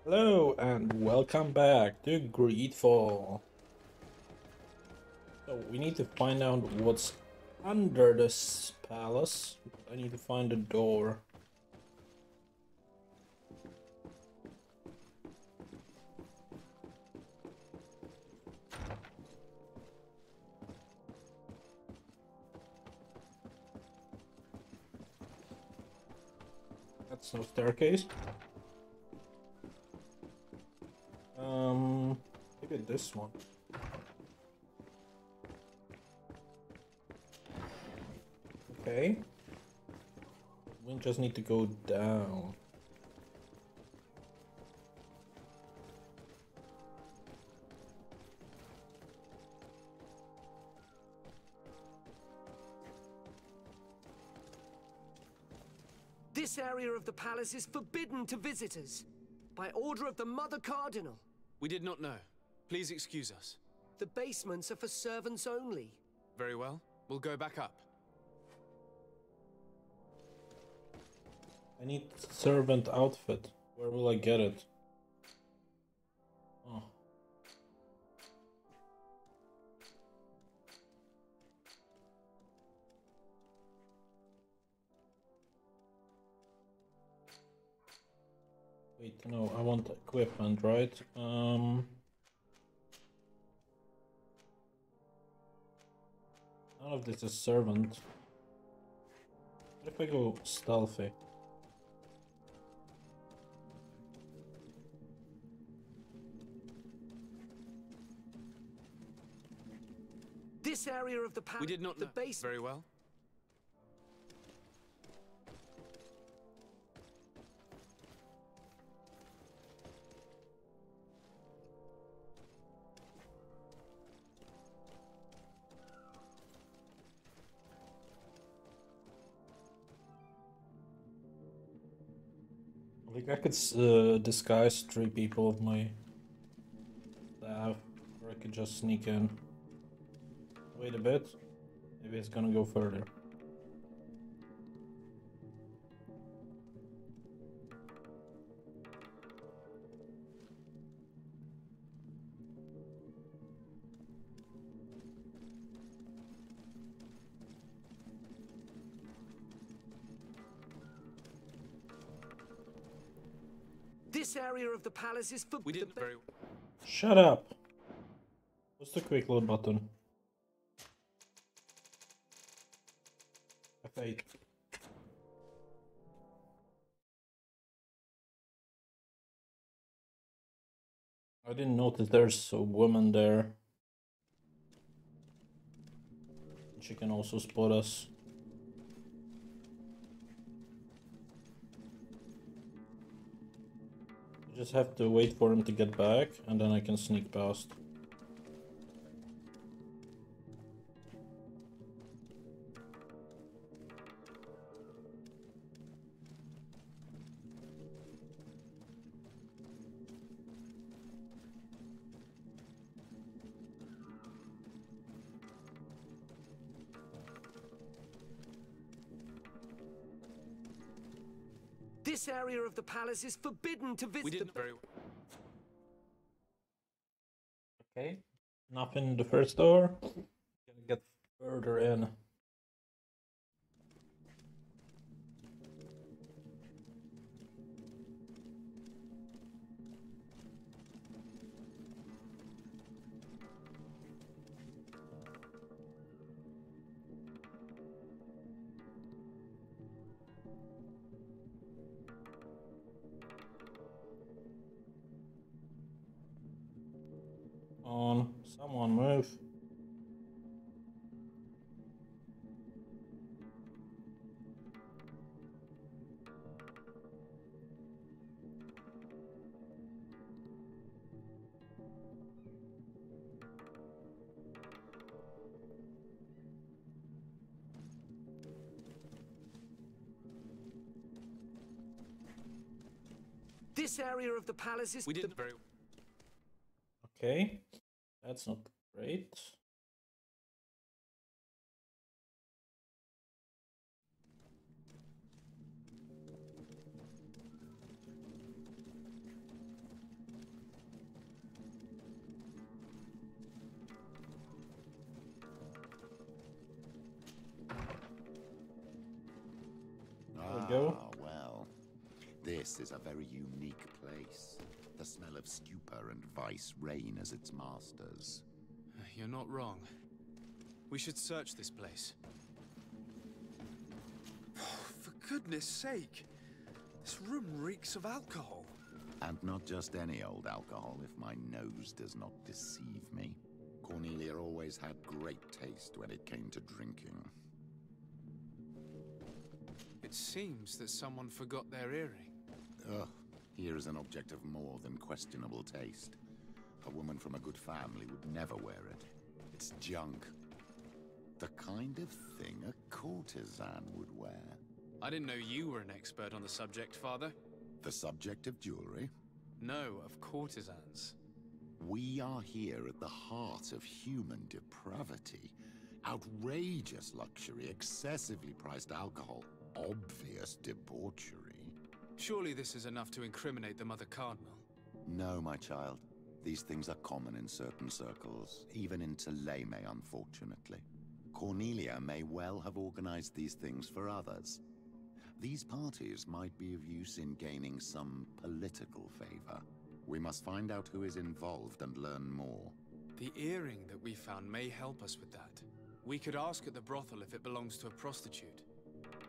Hello and welcome back to GreedFall. So we need to find out what's under this palace. I need to find a door. That's no staircase. Maybe this one. Okay. We just need to go down. This area of the palace is forbidden to visitors, by order of the Mother Cardinal. We did not know. Please excuse us. The basements are for servants only. Very well. We'll go back up. I need servant outfit. Where will I get it? Oh. Wait, no, I want equipment, right? None of this is servant. What if I go stealthy? This area of the palace. We did not know. The base. Very well. I think I could disguise 3 people of my staff, or I could just sneak in. Wait a bit. Maybe it's gonna go further. This area of the palace is forbidden. We didn't very. Shut up! What's the quick load button? F8. I didn't notice there's a woman there. She can also spot us. I just have to wait for him to get back, and then I can sneak past. This area of the palace is forbidden to visit. We didn't very. Okay, nothing in the first door. Gonna get further in. On, someone move. This area of the palace is. We didn't very. Okay, that's not great. go. Well, this is a very unique place. The smell of stupor and vice reign as its masters. You're not wrong. We should search this place. For goodness sake! This room reeks of alcohol. And not just any old alcohol, if my nose does not deceive me. Cornelia always had great taste when it came to drinking. It seems that someone forgot their earring. Ugh, here is an object of more than questionable taste. A woman from a good family would never wear it. It's junk. The kind of thing a courtesan would wear. I didn't know you were an expert on the subject, Father. The subject of jewelry? No, of courtesans. We are here at the heart of human depravity. Outrageous luxury, excessively priced alcohol, obvious debauchery. Surely this is enough to incriminate the Mother Cardinal. No, my child. These things are common in certain circles, even in Theleme, unfortunately. Cornelia may well have organized these things for others. These parties might be of use in gaining some political favor. We must find out who is involved and learn more. The earring that we found may help us with that. We could ask at the brothel if it belongs to a prostitute.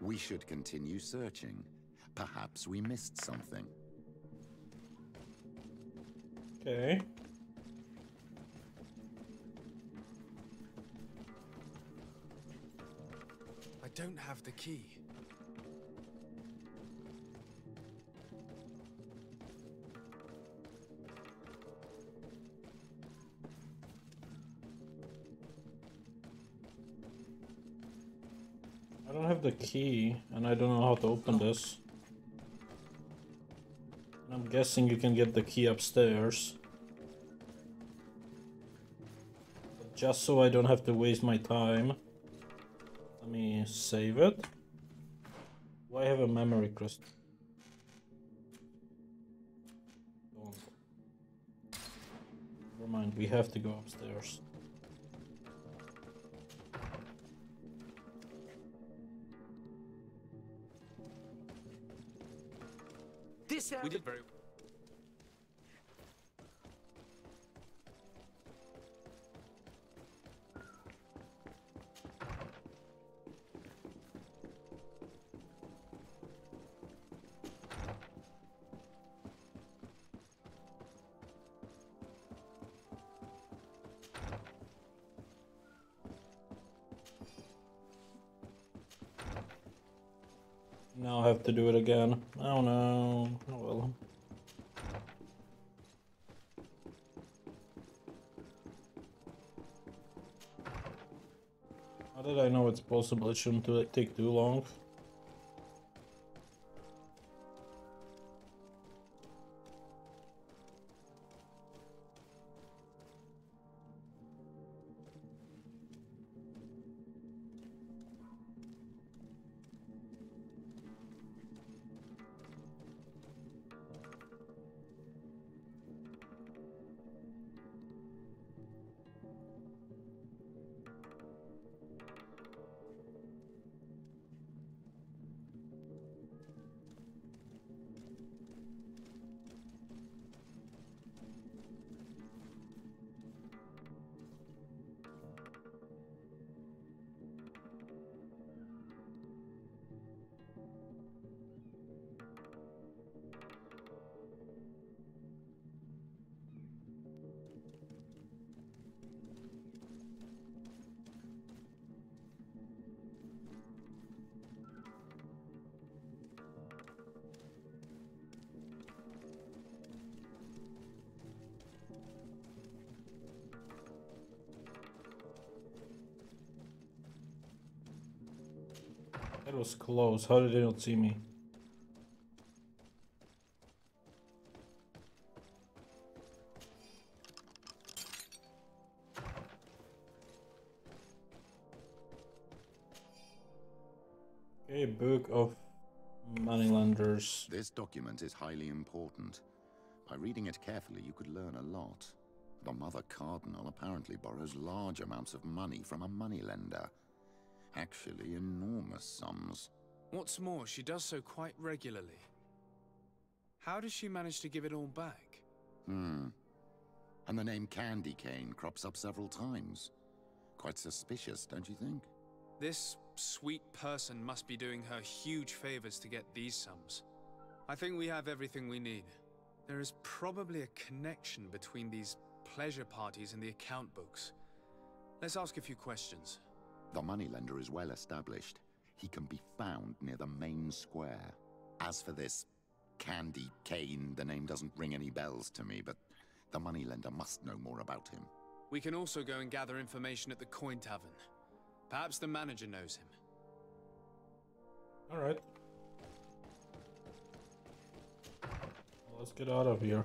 We should continue searching. Perhaps we missed something. Okay. I don't have the key. I don't have the key, and I don't know how to open this. I'm guessing you can get the key upstairs. But just so I don't have to waste my time, let me save it. Do I have a memory crystal? Don't. Never mind, we have to go upstairs. This We did very Now I have to do it again. Oh no. Oh well. How did I know it's possible? It shouldn't take too long. That was close. How did they not see me? Okay, Book of Moneylenders. This document is highly important. By reading it carefully, you could learn a lot. The Mother Cardinal apparently borrows large amounts of money from a moneylender. Actually, enormous sums. What's more, she does so quite regularly. How does she manage to give it all back? And the name Candy Cane crops up several times. Quite suspicious, don't you think? This sweet person must be doing her huge favors to get these sums. I think we have everything we need. There is probably a connection between these pleasure parties and the account books. Let's ask a few questions. The moneylender is well established. He can be found near the main square. As for this Candy Cane, the name doesn't ring any bells to me, but the moneylender must know more about him. We can also go and gather information at the Coin Tavern. Perhaps the manager knows him. Alright. Let's get out of here.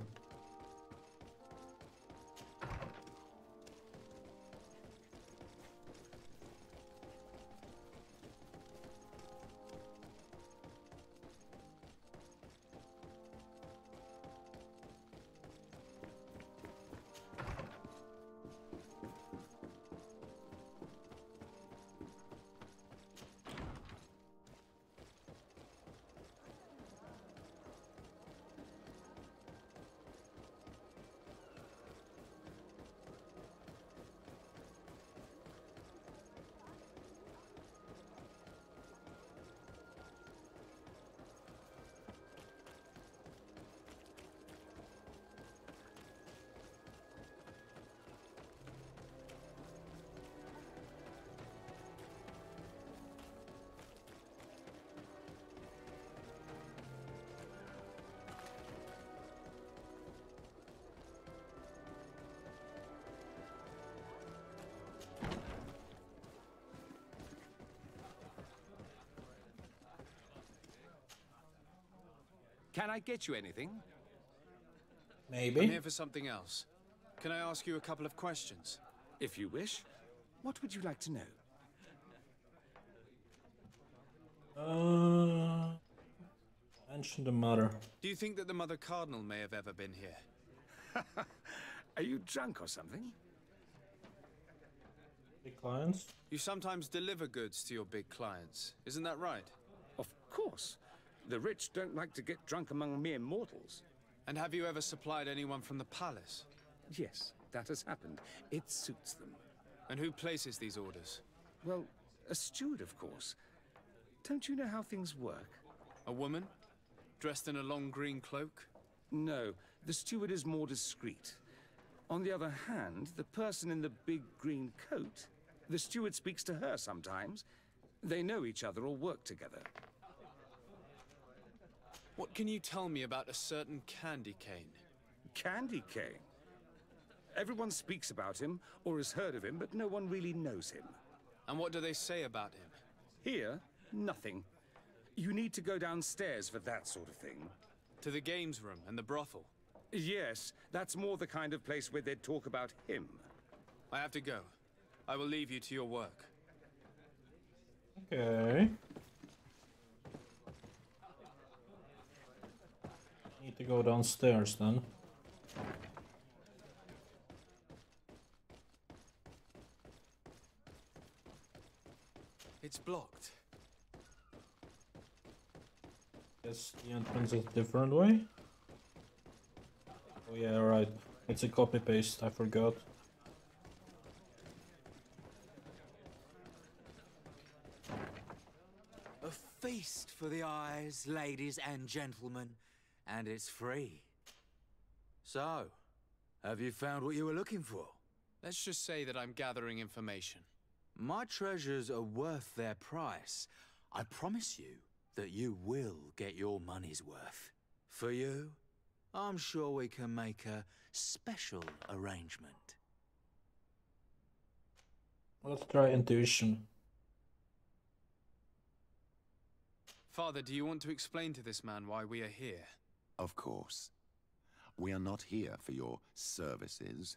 Can I get you anything? I'm Maybe. here for something else. Can I ask you a couple of questions? If you wish. What would you like to know? Mention the mother. Do you think that the Mother Cardinal may have ever been here? Are you drunk or something? Big clients? You sometimes deliver goods to your big clients, isn't that right? Of course. The rich don't like to get drunk among mere mortals. And have you ever supplied anyone from the palace? Yes, that has happened. It suits them. And who places these orders? Well, a steward, of course. Don't you know how things work? A woman? Dressed in a long green cloak? No, the steward is more discreet. On the other hand, the person in the big green coat, the steward speaks to her sometimes. They know each other or work together. What can you tell me about a certain Candy Cane? Candy Cane? Everyone speaks about him or has heard of him, but no one really knows him. And what do they say about him? Here, nothing. You need to go downstairs for that sort of thing. To the games room and the brothel? Yes, that's more the kind of place where they'd talk about him. I have to go. I will leave you to your work. Okay. Need to go downstairs then. It's blocked. Guess the entrance is a different way. Oh yeah, right. It's a copy paste, I forgot. A feast for the eyes, ladies and gentlemen, and it's free. So, have you found what you were looking for? Let's just say that I'm gathering information. My treasures are worth their price. I promise you that you will get your money's worth. For you, I'm sure we can make a special arrangement. Let's try intuition. Father, do you want to explain to this man why we are here? Of course. We are not here for your services,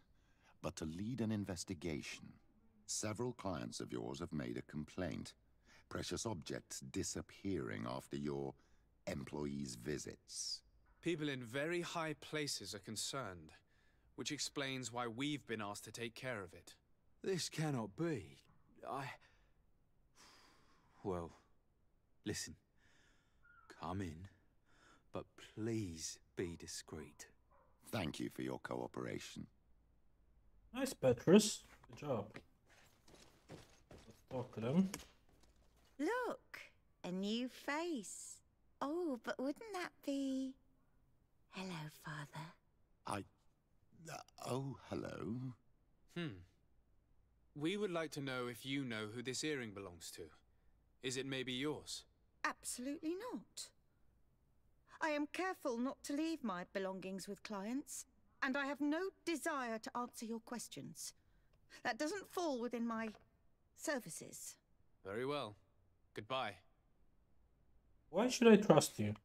but to lead an investigation. Several clients of yours have made a complaint. Precious objects disappearing after your employees' visits. People in very high places are concerned, which explains why we've been asked to take care of it. This cannot be. Well, listen. Come in, but please be discreet. Thank you for your cooperation. Nice, Petrus. Good job. Let's talk to them. Look, a new face. Oh, but wouldn't that be... Hello, Father. Oh, hello. We would like to know if you know who this earring belongs to. Is it maybe yours? Absolutely not. I am careful not to leave my belongings with clients, and I have no desire to answer your questions. That doesn't fall within my services. Very well. Goodbye. Why should I trust you?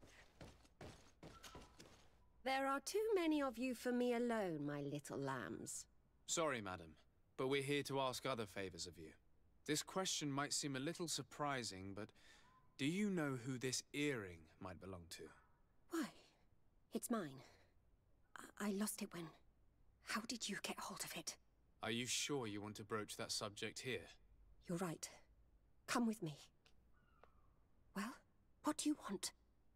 There are too many of you for me alone, my little lambs. Sorry, madam, but we're here to ask other favors of you. This question might seem a little surprising, but do you know who this earring might belong to? Why? It's mine. I lost it when... How did you get hold of it? Are you sure you want to broach that subject here? You're right. Come with me. Well, what do you want?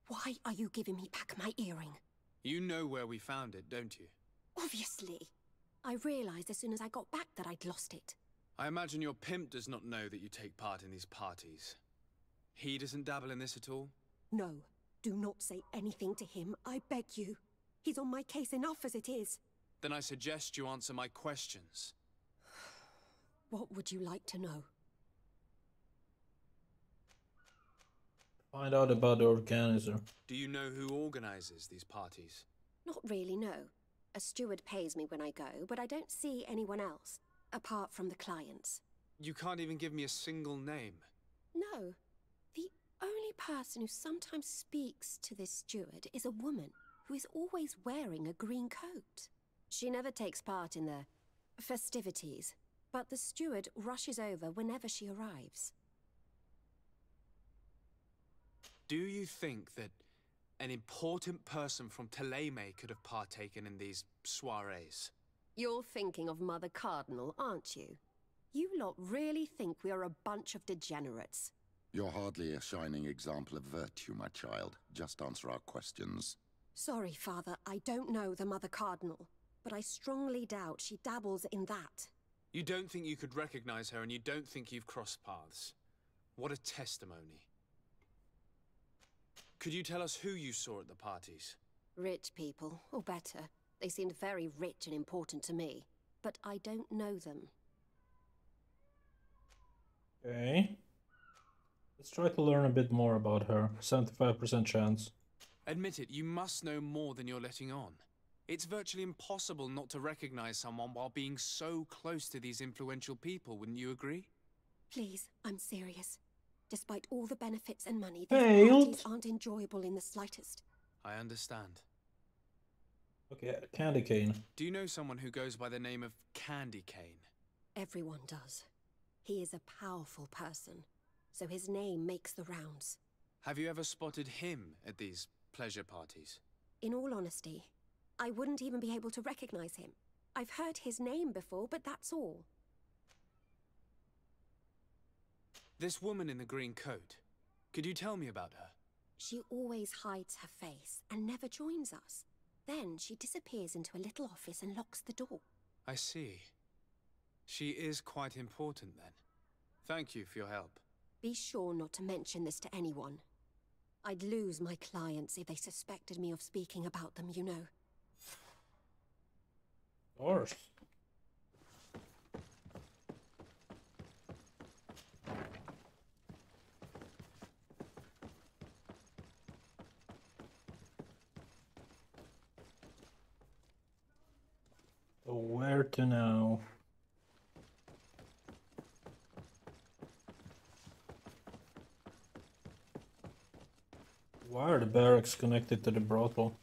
Why are you giving me back my earring? You know where we found it, don't you? Obviously. I realized as soon as I got back that I'd lost it. I imagine your pimp does not know that you take part in these parties. He doesn't dabble in this at all? No. Do not say anything to him, I beg you. He's on my case enough as it is. Then I suggest you answer my questions. What would you like to know? Find out about the organizer. Do you know who organizes these parties? Not really, no. A steward pays me when I go, but I don't see anyone else, apart from the clients. You can't even give me a single name. No. The only person who sometimes speaks to this steward is a woman who is always wearing a green coat. She never takes part in the festivities, but the steward rushes over whenever she arrives. Do you think that an important person from Thélème could have partaken in these soirees? You're thinking of Mother Cardinal, aren't you? You lot really think we are a bunch of degenerates. You're hardly a shining example of virtue, my child. Just answer our questions. Sorry, Father, I don't know the Mother Cardinal, but I strongly doubt she dabbles in that. You don't think you could recognize her, and you don't think you've crossed paths. What a testimony. Could you tell us who you saw at the parties? Rich people, or better. They seemed very rich and important to me, but I don't know them. Okay. Let's try to learn a bit more about her. 75% chance. Admit it, you must know more than you're letting on. It's virtually impossible not to recognize someone while being so close to these influential people, wouldn't you agree? Please, I'm serious. Despite all the benefits and money, these Failed. parties aren't enjoyable in the slightest. I understand. Okay, Candy Cane. Do you know someone who goes by the name of Candy Cane? Everyone does. He is a powerful person, so his name makes the rounds. Have you ever spotted him at these pleasure parties? In all honesty, I wouldn't even be able to recognize him. I've heard his name before, but that's all. This woman in the green coat, could you tell me about her? She always hides her face and never joins us. Then she disappears into a little office and locks the door. I see. She is quite important then. Thank you for your help. Be sure not to mention this to anyone. I'd lose my clients if they suspected me of speaking about them, you know. Of course. So where to now? Why are the barracks connected to the brothel?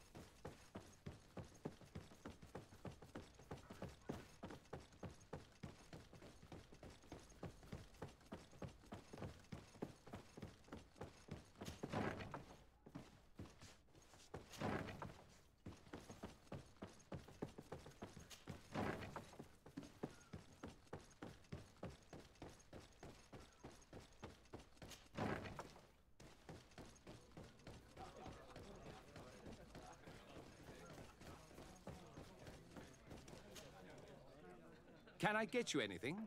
Can I get you anything?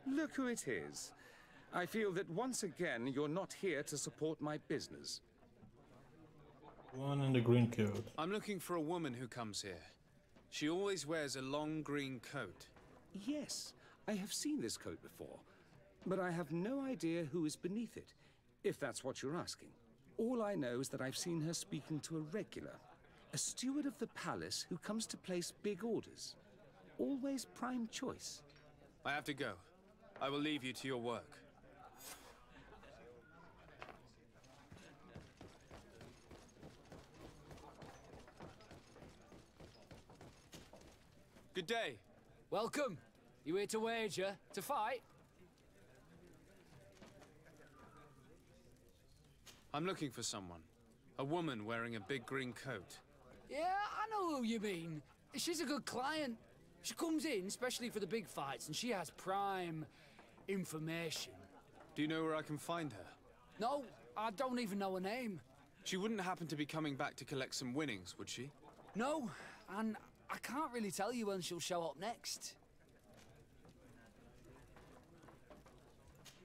Look who it is. I feel that once again you're not here to support my business. One in the green coat. I'm looking for a woman who comes here. She always wears a long green coat. Yes, I have seen this coat before, but I have no idea who is beneath it, if that's what you're asking. All I know is that I've seen her speaking to a regular, a steward of the palace who comes to place big orders. Always prime choice. I have to go. I will leave you to your work. Good day. Welcome. You here to wager? To fight? I'm looking for someone. A woman wearing a big green coat. Yeah, I know who you mean. She's a good client. She comes in especially for the big fights, and she has prime information. Do you know where I can find her? No, I don't even know her name. She wouldn't happen to be coming back to collect some winnings, would she? No, and I can't really tell you when she'll show up next.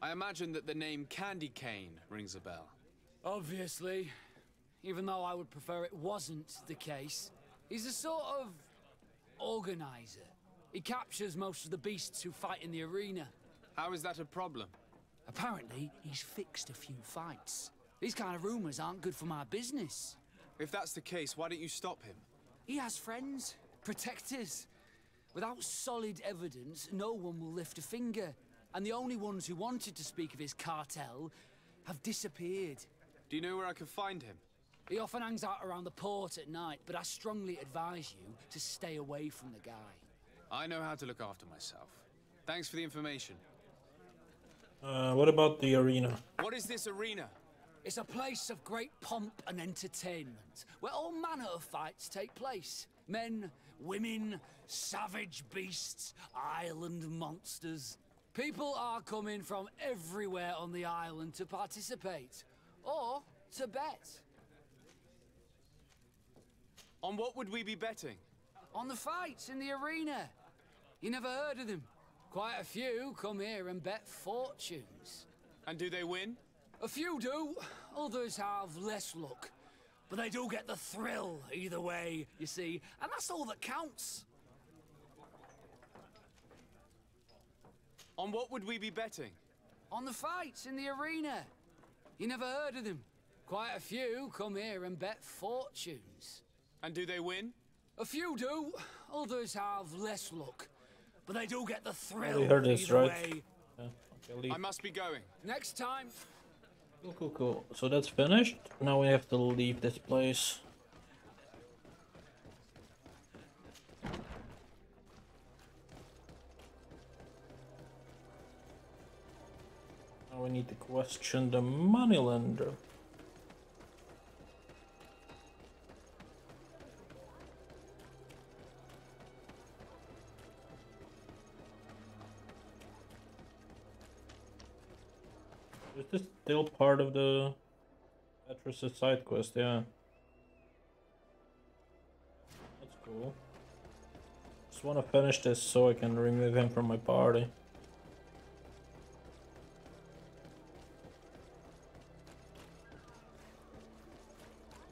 I imagine that the name Candy Cane rings a bell. Obviously. Even though I would prefer it wasn't the case. He's a sort of organizer. He captures most of the beasts who fight in the arena. How is that a problem? Apparently, he's fixed a few fights. These kind of rumors aren't good for my business. If that's the case, why don't you stop him? He has friends, protectors. Without solid evidence, no one will lift a finger. And the only ones who wanted to speak of his cartel have disappeared. Do you know where I can find him? He often hangs out around the port at night, but I strongly advise you to stay away from the guy. I know how to look after myself. Thanks for the information. What about the arena? What is this arena? It's a place of great pomp and entertainment, where all manner of fights take place. Men, women, savage beasts, island monsters. People are coming from everywhere on the island to participate, or to bet. On what would we be betting? On the fights in the arena. You never heard of them? Quite a few come here and bet fortunes. And do they win? A few do, others have less luck. But they do get the thrill either way, you see, and that's all that counts. On what would we be betting? On the fights in the arena. You never heard of them? Quite a few come here and bet fortunes. And do they win? A few do, others have less luck. But they do get the thrill You heard this, either right? way. Yeah, okay, leave. I must be going. Next time. Cool. So that's finished. Now we have to leave this place. Now we need to question the moneylender. Is this still part of the Petrus' side quest? Yeah. That's cool. Just want to finish this so I can remove him from my party.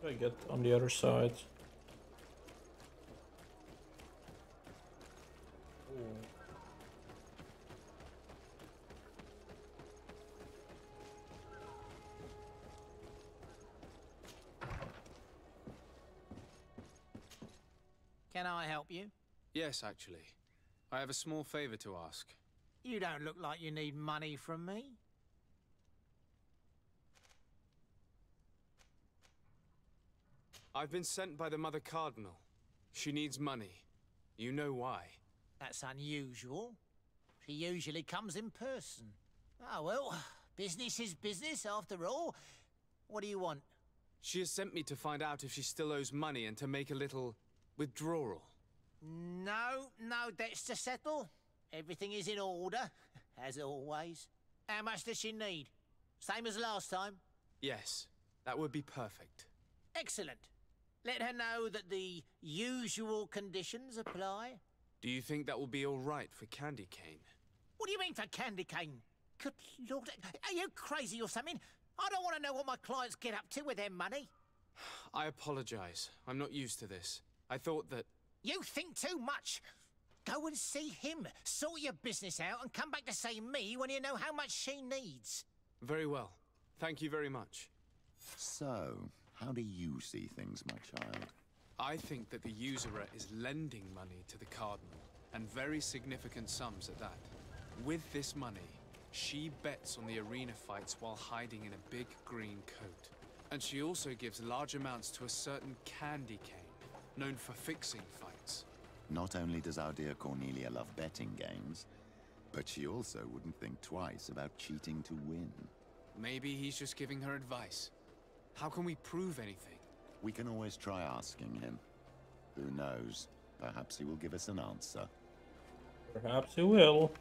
I get on the other side. Ooh. Can I help you? Yes, actually. I have a small favor to ask. You don't look like you need money from me. I've been sent by the Mother Cardinal. She needs money. You know why. That's unusual. She usually comes in person. Oh, well, business is business after all. What do you want? She has sent me to find out if she still owes money and to make a little withdrawal. No debts to settle. Everything is in order, as always. How much does she need? Same as last time? Yes, that would be perfect. Excellent. Let her know that the usual conditions apply. Do you think that will be all right for Candy Cane? What do you mean for candy cane? Good Lord, are you crazy or something? I don't want to know what my clients get up to with their money. I apologize. I'm not used to this. I thought that... You think too much. Go and see him, sort your business out, and come back to see me when you know how much she needs. Very well. Thank you very much. So, how do you see things, my child? I think that the usurer is lending money to the Cardinal, and very significant sums at that. With this money, she bets on the arena fights while hiding in a big green coat. And she also gives large amounts to a certain Candy Cane, known for fixing fights. Not only does our dear Cornelia love betting games, but she also wouldn't think twice about cheating to win. Maybe he's just giving her advice. How can we prove anything? We can always try asking him. Who knows? Perhaps he will give us an answer. Perhaps he will.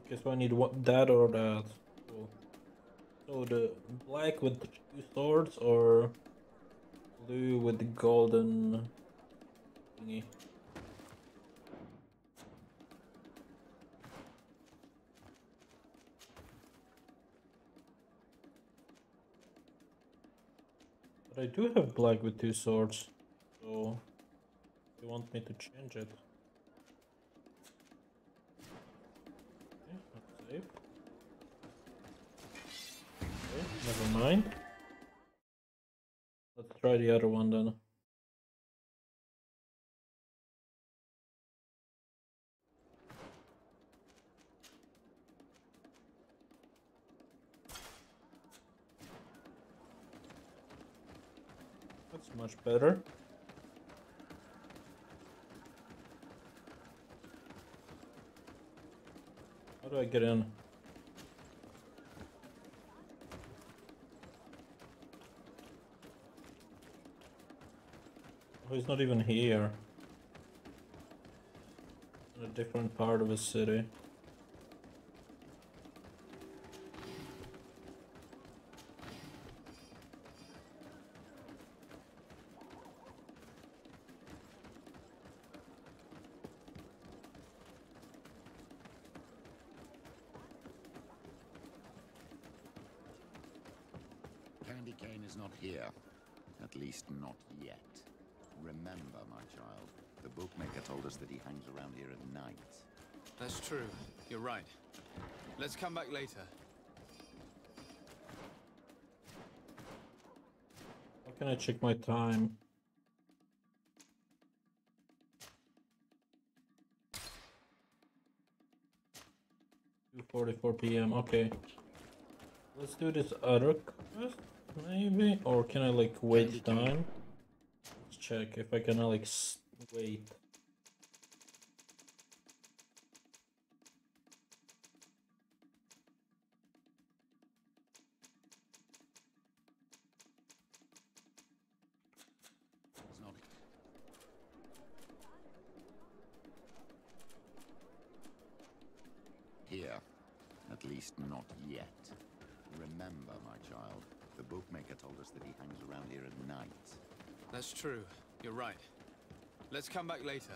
Okay, so I need that or that. Cool. So the black with the 2 swords or blue with the golden thingy? But I do have black with 2 swords, so you want me to change it? Okay, never mind. Let's try the other one then. That's much better. How do I get in? Oh, he's not even here. In a different part of the city. Candy Cane is not here. At least not yet. Remember, my child, the bookmaker told us that he hangs around here at night. That's true. You're right. Let's come back later. How can I check my time? "2:44 p.m. Okay. Let's do this other quest, maybe? Or can I like wait time? Let's check if I can like wait. It's not here. At least not yet. Remember, my child, the bookmaker told us that he hangs around here at night. That's true. You're right. Let's come back later.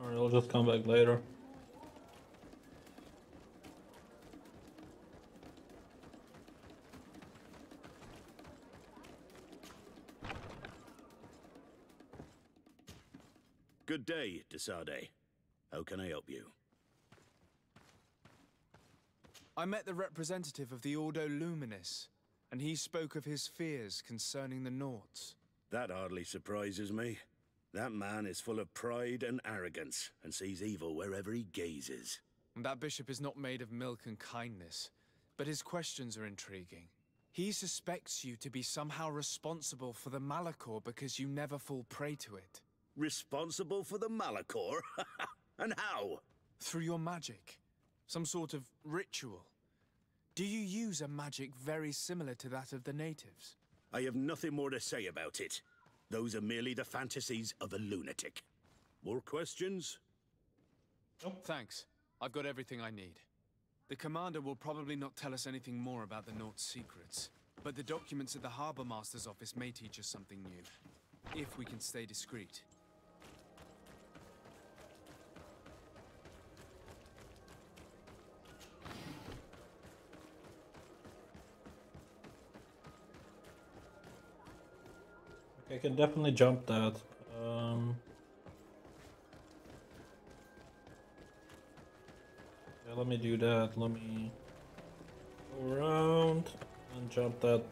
Alright, I'll just come back later. Good day, Desade. How can I help you? I met the representative of the Ordo Luminis, and he spoke of his fears concerning the Nauts. That hardly surprises me. That man is full of pride and arrogance, and sees evil wherever he gazes. That bishop is not made of milk and kindness, but his questions are intriguing. He suspects you to be somehow responsible for the Malachor because you never fall prey to it. Responsible for the Malachor? And how? Through your magic. Some sort of ritual? Do you use a magic very similar to that of the natives? I have nothing more to say about it. Those are merely the fantasies of a lunatic. More questions? Thanks. I've got everything I need. The commander will probably not tell us anything more about the Naught's secrets, but the documents at the Harbor Master's office may teach us something new, if we can stay discreet. I can definitely jump that. Yeah, let me do that. Let me go around and jump that.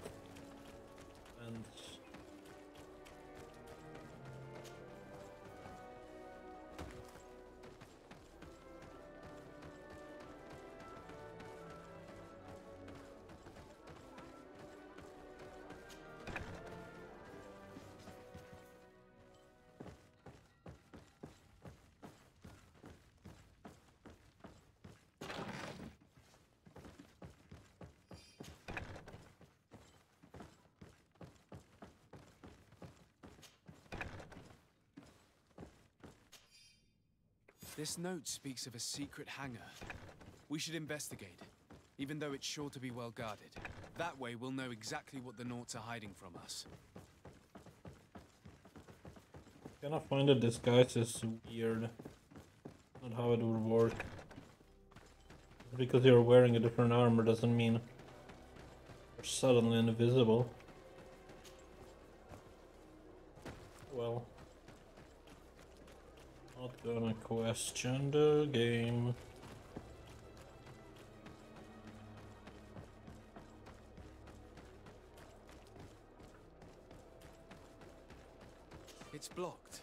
And This note speaks of a secret hangar. We should investigate, even though it's sure to be well guarded. That way we'll know exactly what the Naughts are hiding from us. I cannot find the disguise is weird. Not how it would work. Because you're wearing a different armor doesn't mean you're suddenly invisible. Well, not gonna question the game. It's blocked.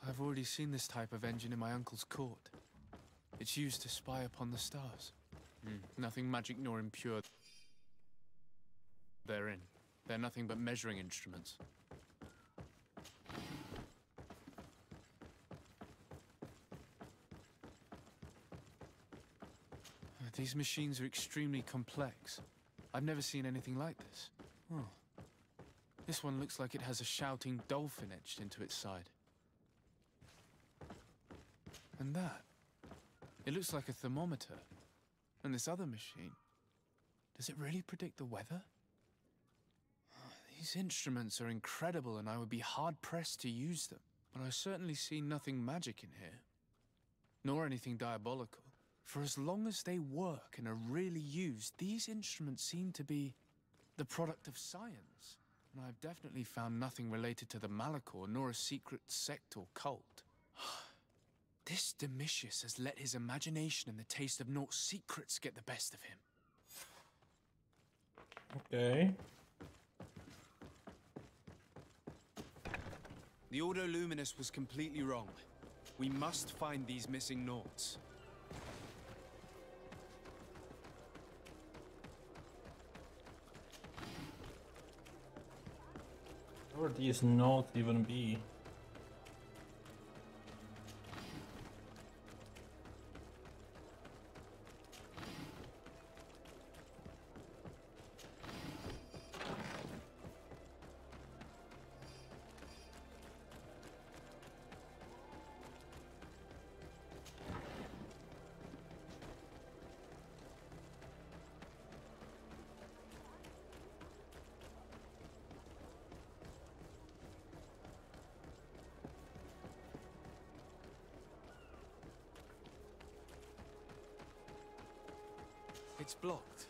I've already seen this type of engine in my uncle's court. It's used to spy upon the stars. Nothing magic nor impure therein. They're nothing but measuring instruments. These machines are extremely complex. I've never seen anything like this. Oh. This one looks like it has a shouting dolphin etched into its side. And that. It looks like a thermometer. And this other machine. Does it really predict the weather? These instruments are incredible and I would be hard-pressed to use them. But I certainly see nothing magic in here. Nor anything diabolical. For as long as they work and are really used, these instruments seem to be the product of science. And I've definitely found nothing related to the Malachor, nor a secret sect or cult. This Domitius has let his imagination and the taste of Naught's secrets get the best of him. Okay. The Ordo Luminous was completely wrong. We must find these missing Naugts. Where would these Naughts even be? It's blocked.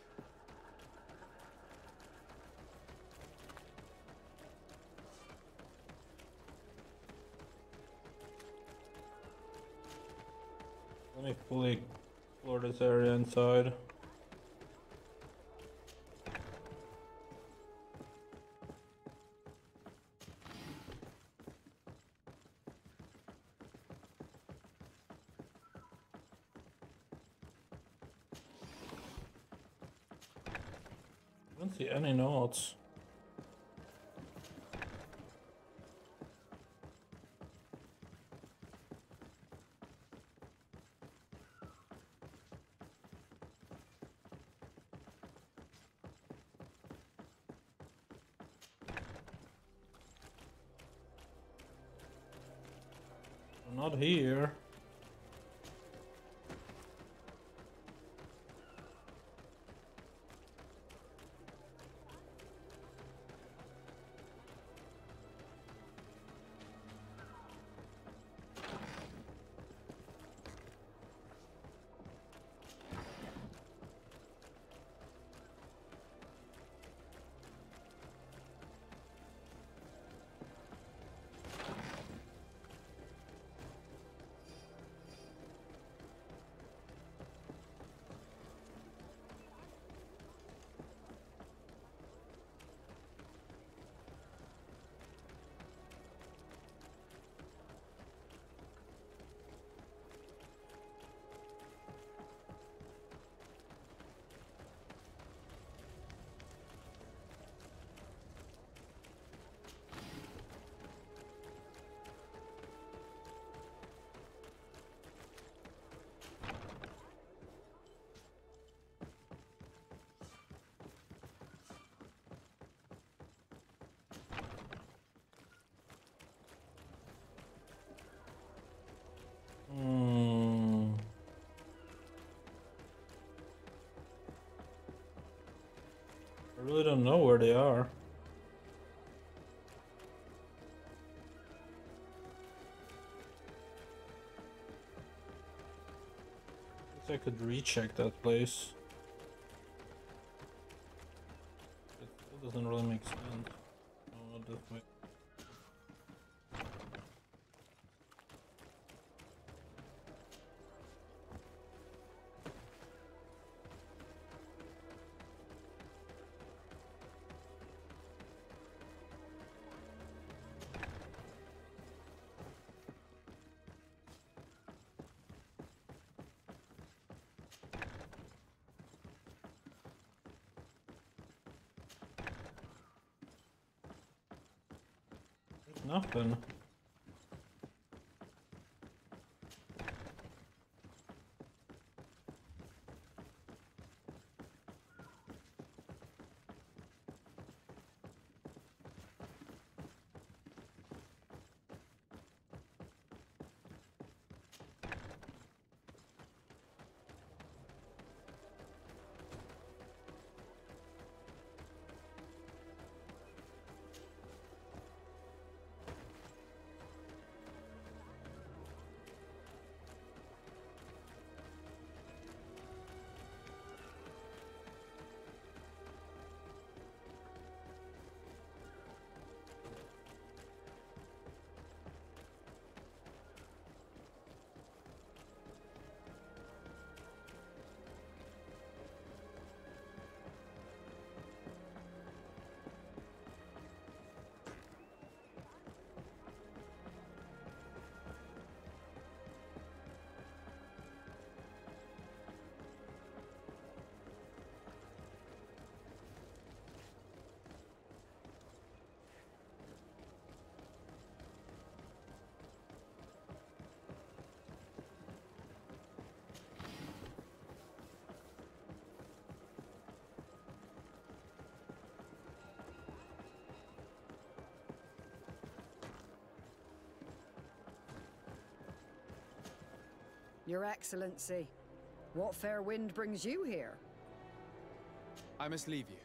Let me fully explore this area inside. I don't see any notes. Not here. I really don't know where they are. Guess I could recheck that place. It still doesn't really make sense. No, not this way. Nothing. Your Excellency, what fair wind brings you here? I must leave you.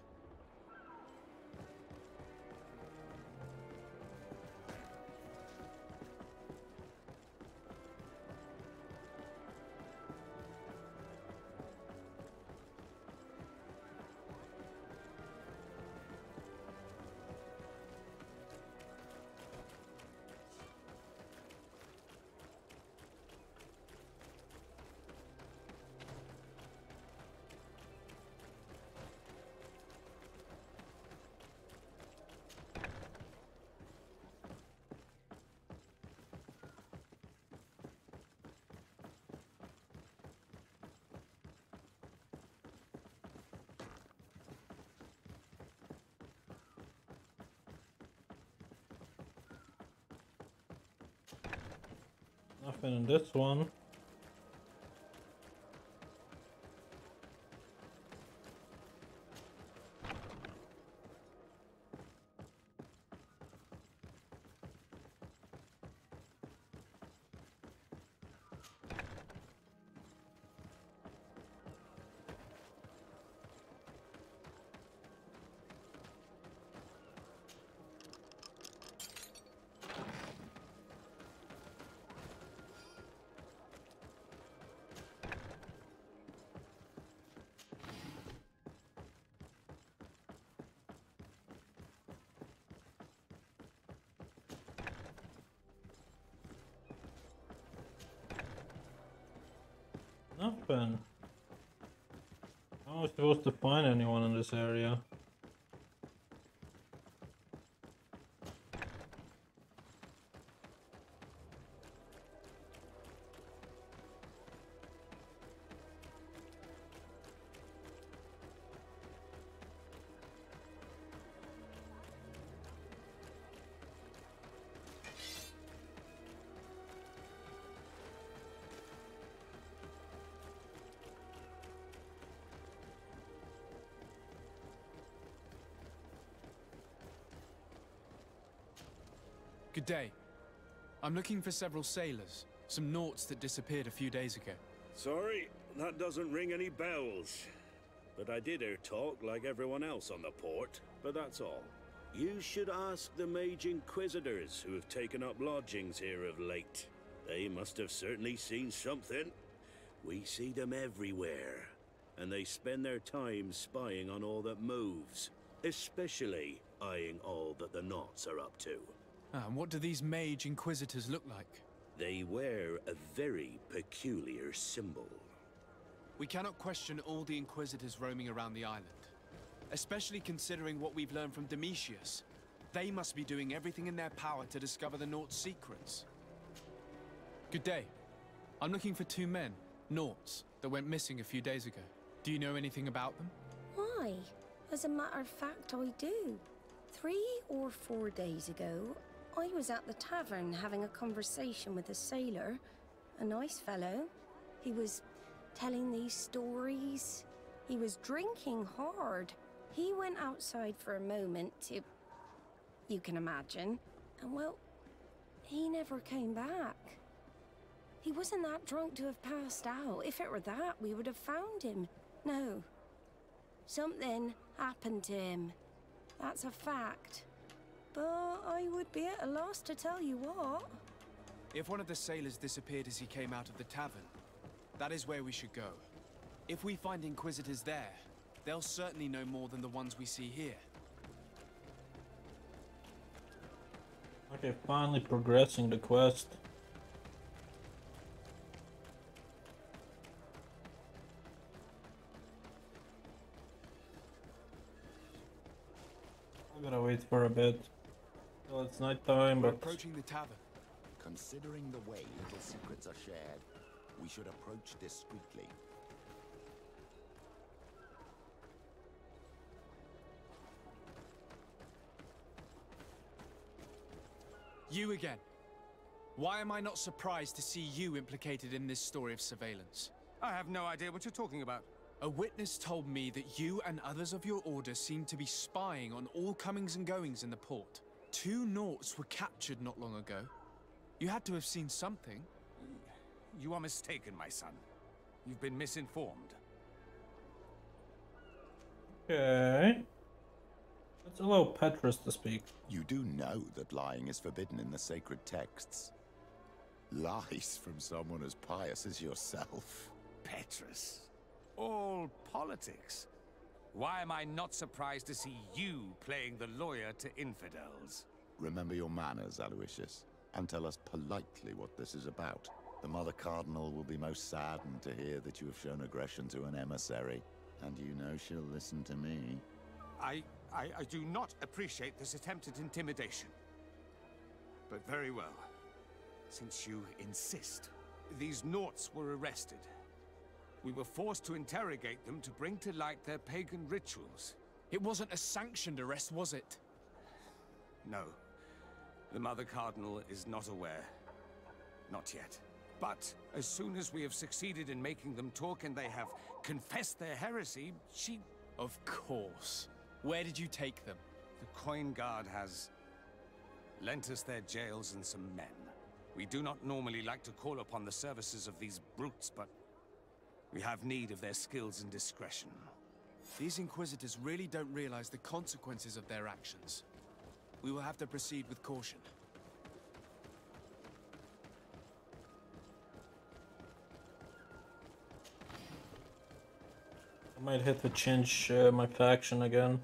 Nothing in this one. Nothing. How am I supposed to find anyone in this area? Good day. I'm looking for several sailors. Some naughts that disappeared a few days ago. Sorry, that doesn't ring any bells. But I did hear talk like everyone else on the port, but that's all. You should ask the Mage Inquisitors who have taken up lodgings here of late. They must have certainly seen something. We see them everywhere, and they spend their time spying on all that moves, especially eyeing all that the Naughts are up to. And what do these Mage Inquisitors look like? They wear a very peculiar symbol. We cannot question all the Inquisitors roaming around the island. Especially considering what we've learned from Domitius. They must be doing everything in their power to discover the Naughts' secrets. Good day. I'm looking for two men, Naughts, that went missing a few days ago. Do you know anything about them? Why? As a matter of fact, I do. 3 or 4 days ago, I was at the tavern having a conversation with a sailor, a nice fellow. He was telling these stories. He was drinking hard. He went outside for a moment to... you can imagine. And well, he never came back. He wasn't that drunk to have passed out. If it were that, we would have found him. No. Something happened to him. That's a fact. But I would be at a loss to tell you what. If one of the sailors disappeared as he came out of the tavern, that is where we should go. If we find Inquisitors there, they'll certainly know more than the ones we see here. Okay, finally progressing the quest. I gotta wait for a bit. Well, it's night time, We're but... approaching the tavern. Considering the way little secrets are shared, we should approach discreetly. You again. Why am I not surprised to see you implicated in this story of surveillance? I have no idea what you're talking about. A witness told me that you and others of your order seem to be spying on all comings and goings in the port. 2 Naughts were captured not long ago. You had to have seen something. You are mistaken, my son. You've been misinformed. Okay. Let's allow Petrus to speak. You do know that lying is forbidden in the sacred texts. Lies from someone as pious as yourself. Petrus. All politics. Why am I not surprised to see you playing the lawyer to infidels? Remember your manners, Aloysius, and tell us politely what this is about. The Mother Cardinal will be most saddened to hear that you have shown aggression to an emissary, and you know she'll listen to me. I do not appreciate this attempt at intimidation. But very well. Since you insist, these Naughts were arrested. We were forced to interrogate them to bring to light their pagan rituals. It wasn't a sanctioned arrest, was it? No. The Mother Cardinal is not aware. Not yet. But as soon as we have succeeded in making them talk and they have confessed their heresy, she... Of course. Where did you take them? The Coin Guard has lent us their jails and some men. We do not normally like to call upon the services of these brutes, but we have need of their skills and discretion. These Inquisitors really don't realize the consequences of their actions. We will have to proceed with caution. I might have to change my faction again.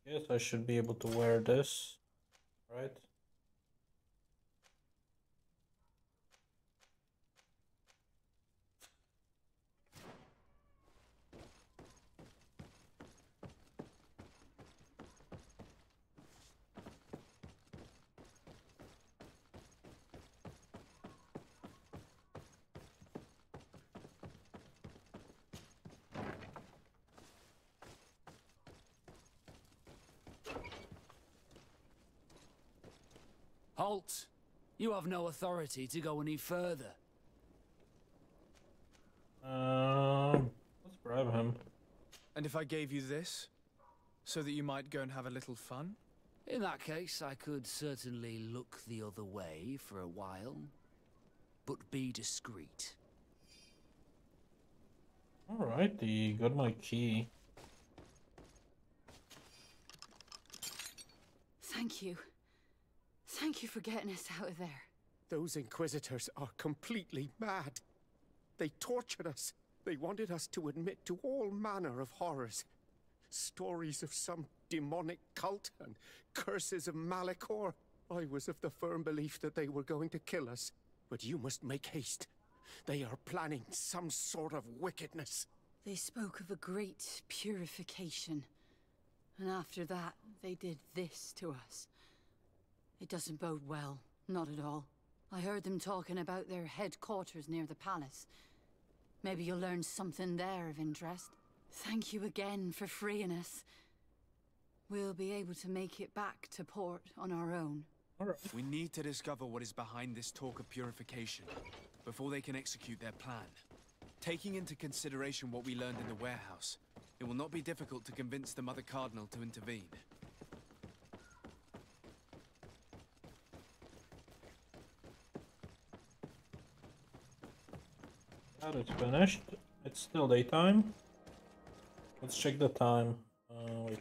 Guess I should be able to wear this, right? Halt! You have no authority to go any further. Let's bribe him. And if I gave you this, so that you might go and have a little fun? In that case, I could certainly look the other way for a while. But be discreet. Alrighty, got my key. Thank you. Thank you for getting us out of there. Those Inquisitors are completely mad. They tortured us. They wanted us to admit to all manner of horrors. Stories of some demonic cult and curses of Malachor. I was of the firm belief that they were going to kill us. But you must make haste. They are planning some sort of wickedness. They spoke of a great purification. And after that, they did this to us. It doesn't bode well. Not at all. I heard them talking about their headquarters near the palace. Maybe you'll learn something there of interest. Thank you again for freeing us. We'll be able to make it back to port on our own. We need to discover what is behind this talk of purification before they can execute their plan. Taking into consideration what we learned in the warehouse, it will not be difficult to convince the Mother Cardinal to intervene. That is finished. It's still daytime. Let's check the time. Wait.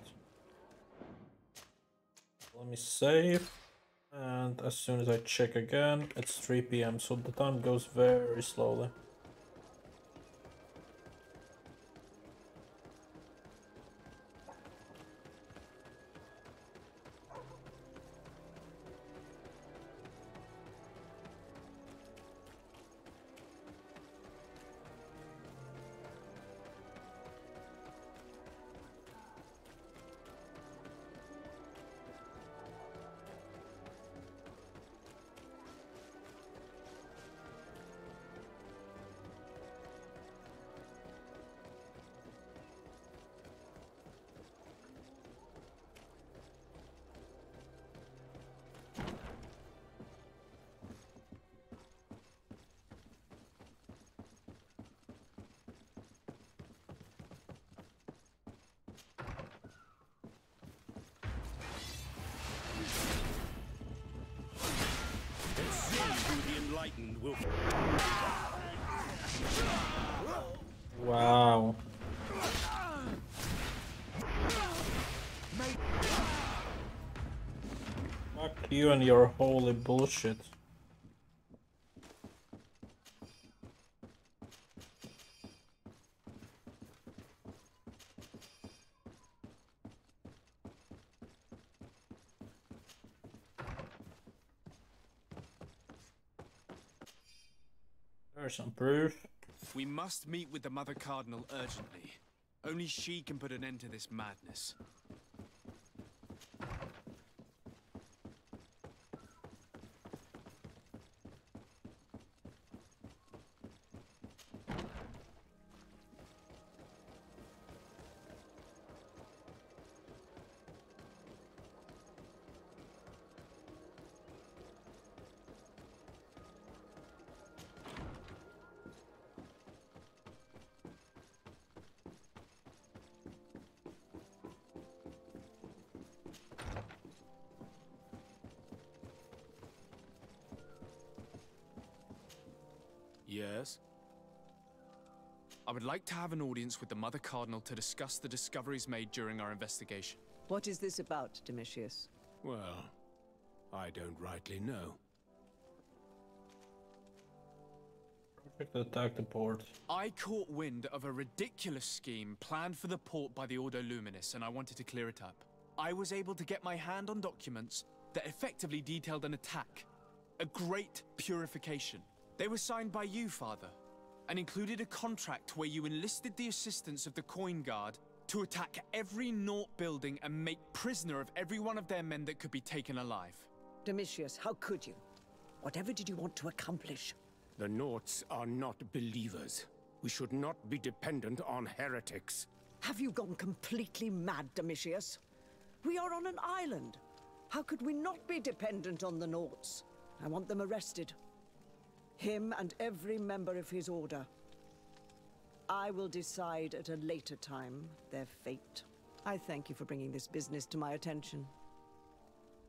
Let me save. And as soon as I check again, it's 3 PM, so the time goes very slowly. Wow. Fuck you and your holy bullshit. There's some proof. We must meet with the Mother Cardinal urgently. Only she can put an end to this madness. Yes? I would like to have an audience with the Mother Cardinal to discuss the discoveries made during our investigation. What is this about, Domitius? Well, I don't rightly know. Perfect attack the port. I caught wind of a ridiculous scheme planned for the port by the Ordo Luminis, and I wanted to clear it up. I was able to get my hand on documents that effectively detailed an attack. A great purification. They were signed by you, Father, and included a contract where you enlisted the assistance of the Coin Guard to attack every Naught building and make prisoner of every one of their men that could be taken alive. Domitius, how could you? Whatever did you want to accomplish? The Naughts are not believers. We should not be dependent on heretics. Have you gone completely mad, Domitius? We are on an island. How could we not be dependent on the Naughts? I want them arrested. Him and every member of his order. I will decide at a later time their fate. I thank you for bringing this business to my attention.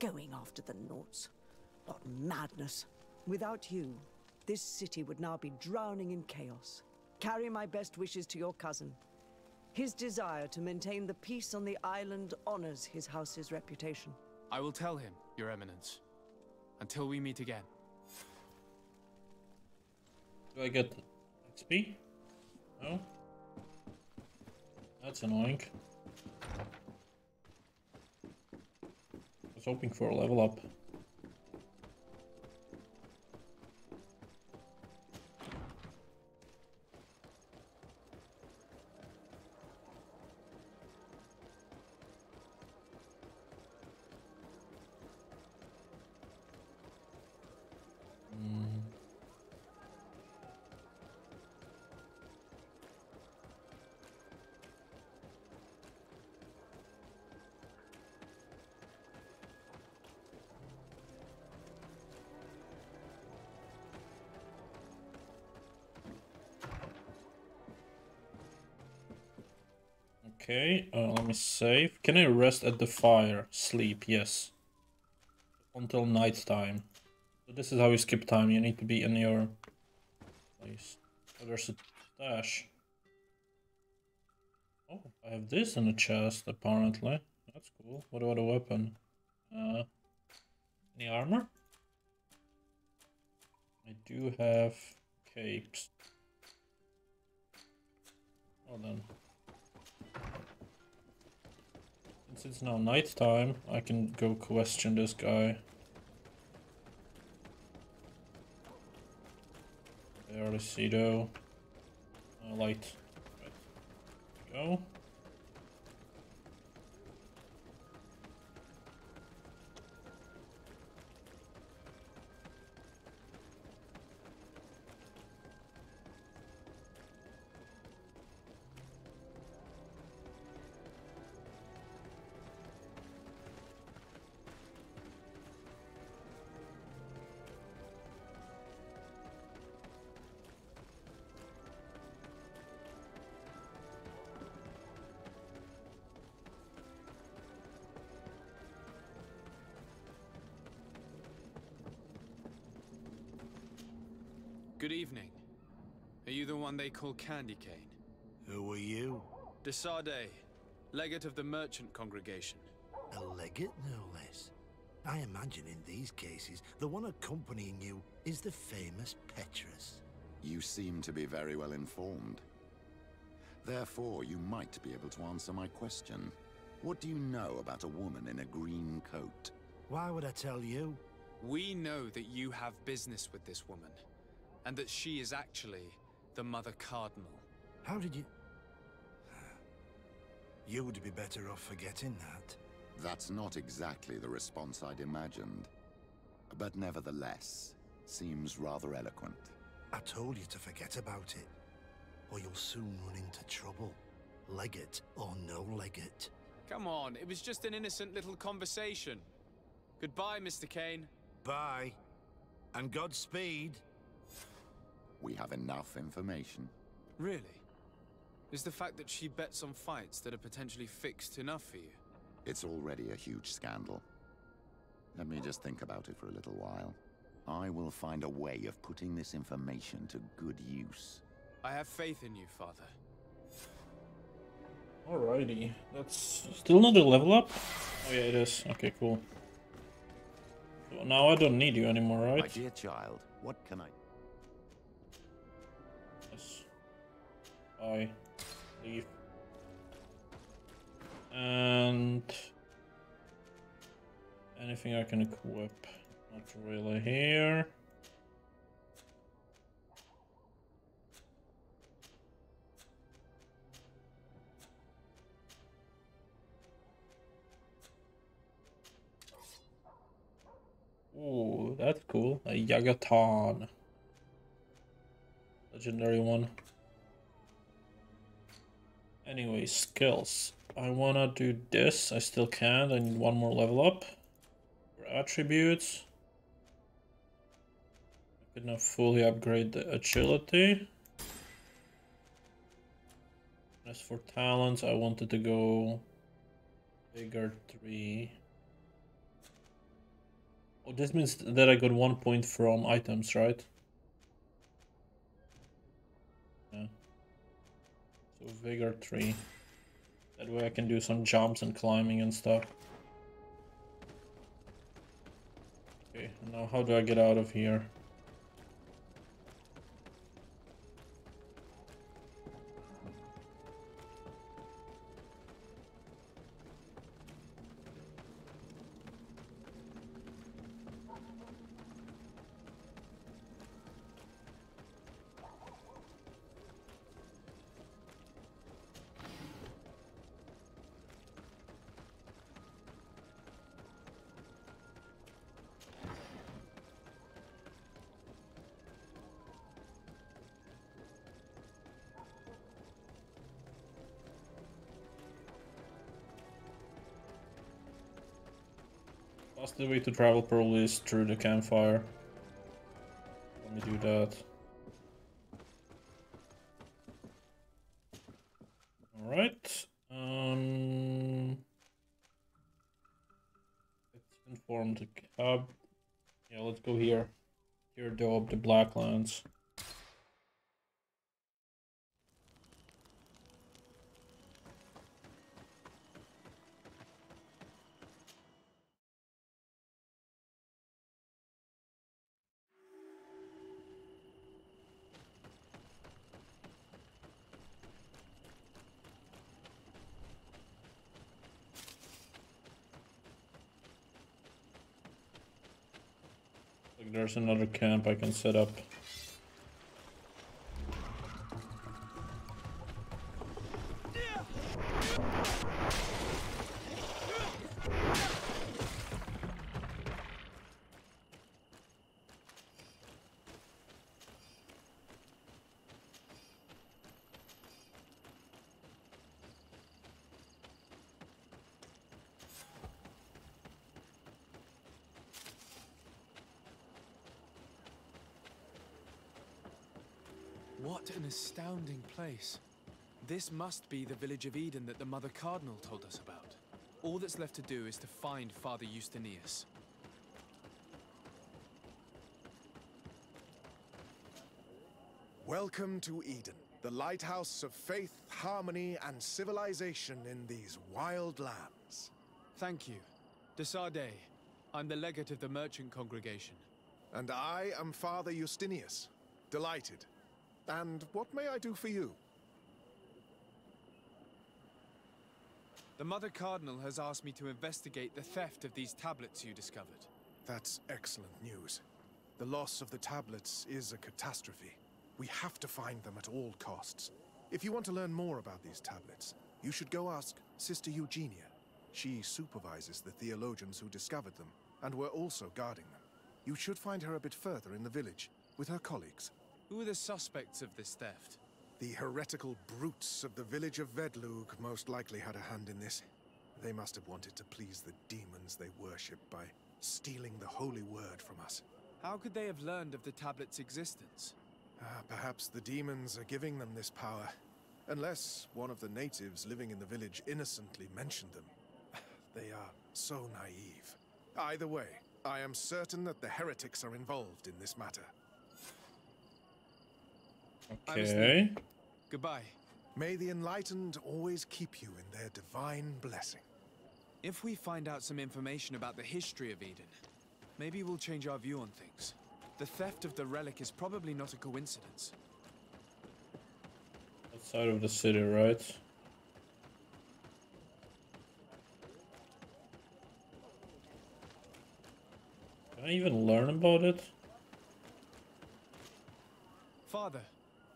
Going after the Naughts. What madness. Without you, this city would now be drowning in chaos. Carry my best wishes to your cousin. His desire to maintain the peace on the island honors his house's reputation. I will tell him, Your Eminence. Until we meet again. Do I get XP? No? That's annoying. I was hoping for a level up. Okay, let me save. Can I rest at the fire? Sleep, yes. Until night time. So this is how you skip time. You need to be in your place. Oh, there's a dash. Oh, I have this in the chest, apparently. That's cool. What about a weapon? Any armor? I do have capes. Well then. Since it's now night time, I can go question this guy. There, Lucido. Light. Right. Go. Good evening. Are you the one they call Candy Cane? Who are you? Desade, legate of the merchant congregation. A legate, no less. I imagine in these cases, the one accompanying you is the famous Petrus. You seem to be very well informed. Therefore, you might be able to answer my question. What do you know about a woman in a green coat? Why would I tell you? We know that you have business with this woman, and that she is actually the Mother Cardinal. How did you... You would be better off forgetting that. That's not exactly the response I'd imagined. But nevertheless, seems rather eloquent. I told you to forget about it, or you'll soon run into trouble. Legate or no legate. Come on, it was just an innocent little conversation. Goodbye, Mr. Kane. Bye. And Godspeed. We have enough information. Really? Is the fact that she bets on fights that are potentially fixed enough for you? It's already a huge scandal. Let me just think about it for a little while. I will find a way of putting this information to good use. I have faith in you, Father. Alrighty, that's still not a level up? Oh yeah, it is. Okay, cool. So now I don't need you anymore, right? My dear child, what can I... Yes. I leave. And... anything I can equip? Not really here. Ooh, that's cool. A Yagatan. Legendary one. Anyway, skills. I wanna do this. I still can't. I need one more level up. For attributes. I could not fully upgrade the agility. As for talents, I wanted to go bigger 3. Oh, this means that I got 1 point from items, right? Yeah. So vigor 3. That way I can do some jumps and climbing and stuff. Okay, now how do I get out of here? The way to travel probably is through the campfire. Let me do that. Alright. Let's inform the cab. Yeah, let's go here. Here, Dope, the Blacklands. There's another camp I can set up. What an astounding place. This must be the village of Eden that the Mother Cardinal told us about. All that's left to do is to find Father Justinius. Welcome to Eden, the lighthouse of faith, harmony, and civilization in these wild lands. Thank you. Desarde, I'm the legate of the merchant congregation. And I am Father Justinius. Delighted. And what may I do for you? The Mother Cardinal has asked me to investigate the theft of these tablets you discovered. That's excellent news. The loss of the tablets is a catastrophe. We have to find them at all costs. If you want to learn more about these tablets, you should go ask Sister Eugenia. She supervises the theologians who discovered them, and were also guarding them. You should find her a bit further in the village, with her colleagues. Who are the suspects of this theft? The heretical brutes of the village of Vedlug most likely had a hand in this. They must have wanted to please the demons they worship by stealing the holy word from us. How could they have learned of the tablet's existence? Perhaps the demons are giving them this power. Unless one of the natives living in the village innocently mentioned them. They are so naive. Either way, I am certain that the heretics are involved in this matter. Okay. Goodbye. May the enlightened always keep you in their divine blessing. If we find out some information about the history of Eden, maybe we'll change our view on things. The theft of the relic is probably not a coincidence. Outside of the city, right? Can I even learn about it? Father.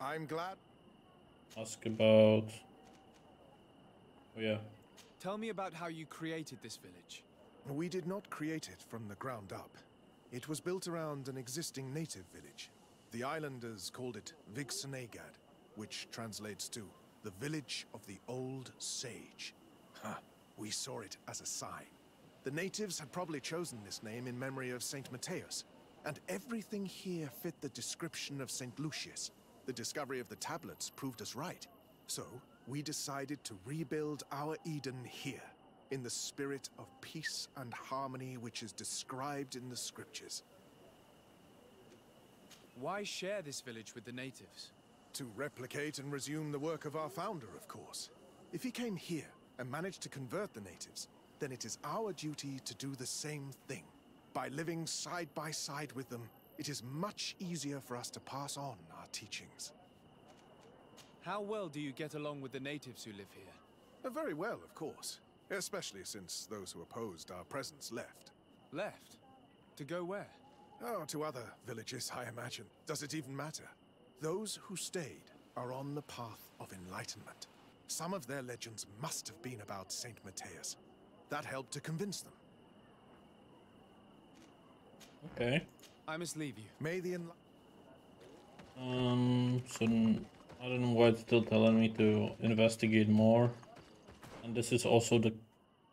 I'm glad. Ask about... Oh yeah. Tell me about how you created this village. We did not create it from the ground up. It was built around an existing native village. The islanders called it Vixenagad, which translates to the village of the old sage. We saw it as a sign. The natives had probably chosen this name in memory of Saint Matthias, and everything here fit the description of Saint Lucius. The discovery of the tablets proved us right. So, we decided to rebuild our Eden here, in the spirit of peace and harmony which is described in the scriptures. Why share this village with the natives? To replicate and resume the work of our founder, of course. If he came here and managed to convert the natives, then it is our duty to do the same thing. By living side by side with them, it is much easier for us to pass on our teachings. How well do you get along with the natives who live here? Very well, of course. Especially since those who opposed our presence left. Left? To go where? Oh, to other villages, I imagine. Does it even matter? Those who stayed are on the path of enlightenment. Some of their legends must have been about Saint Matthias. That helped to convince them. Okay. I must leave you. May the So I don't know why it's still telling me to investigate more. And this is also the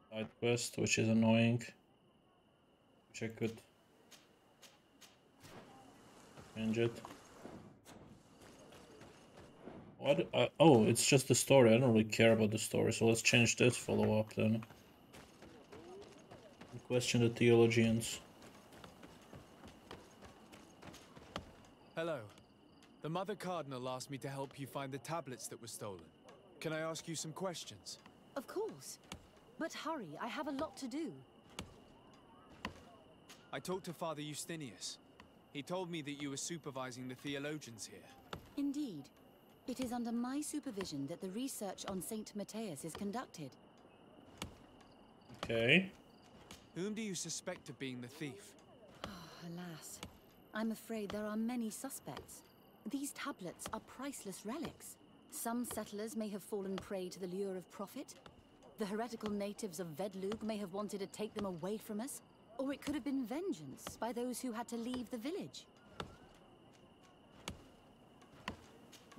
side quest, which is annoying. Which I could change it. What? Oh, it's just the story. I don't really care about the story, so let's change this follow-up then. Question the theologians. Hello. The Mother Cardinal asked me to help you find the tablets that were stolen. Can I ask you some questions? Of course. But hurry, I have a lot to do. I talked to Father Justinius. He told me that you were supervising the theologians here. Indeed. It is under my supervision that the research on Saint Matthias is conducted. Okay. Whom do you suspect of being the thief? Alas. I'm afraid there are many suspects. These tablets are priceless relics. Some settlers may have fallen prey to the lure of profit. The heretical natives of Vedlug may have wanted to take them away from us. Or it could have been vengeance by those who had to leave the village.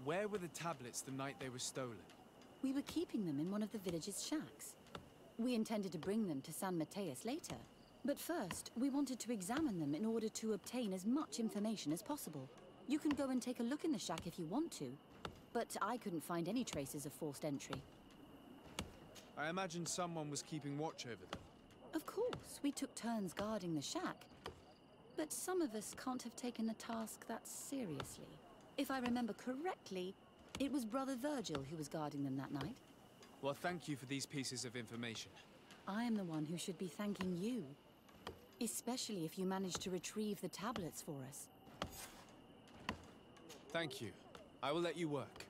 Where were the tablets the night they were stolen? We were keeping them in one of the village's shacks. We intended to bring them to San Matthias later. But first, we wanted to examine them in order to obtain as much information as possible. You can go and take a look in the shack if you want to. But I couldn't find any traces of forced entry. I imagine someone was keeping watch over them. Of course, we took turns guarding the shack. But some of us can't have taken the task that seriously. If I remember correctly, it was Brother Virgil who was guarding them that night. Well, thank you for these pieces of information. I am the one who should be thanking you. Especially if you managed to retrieve the tablets for us. Thank you. I will let you work.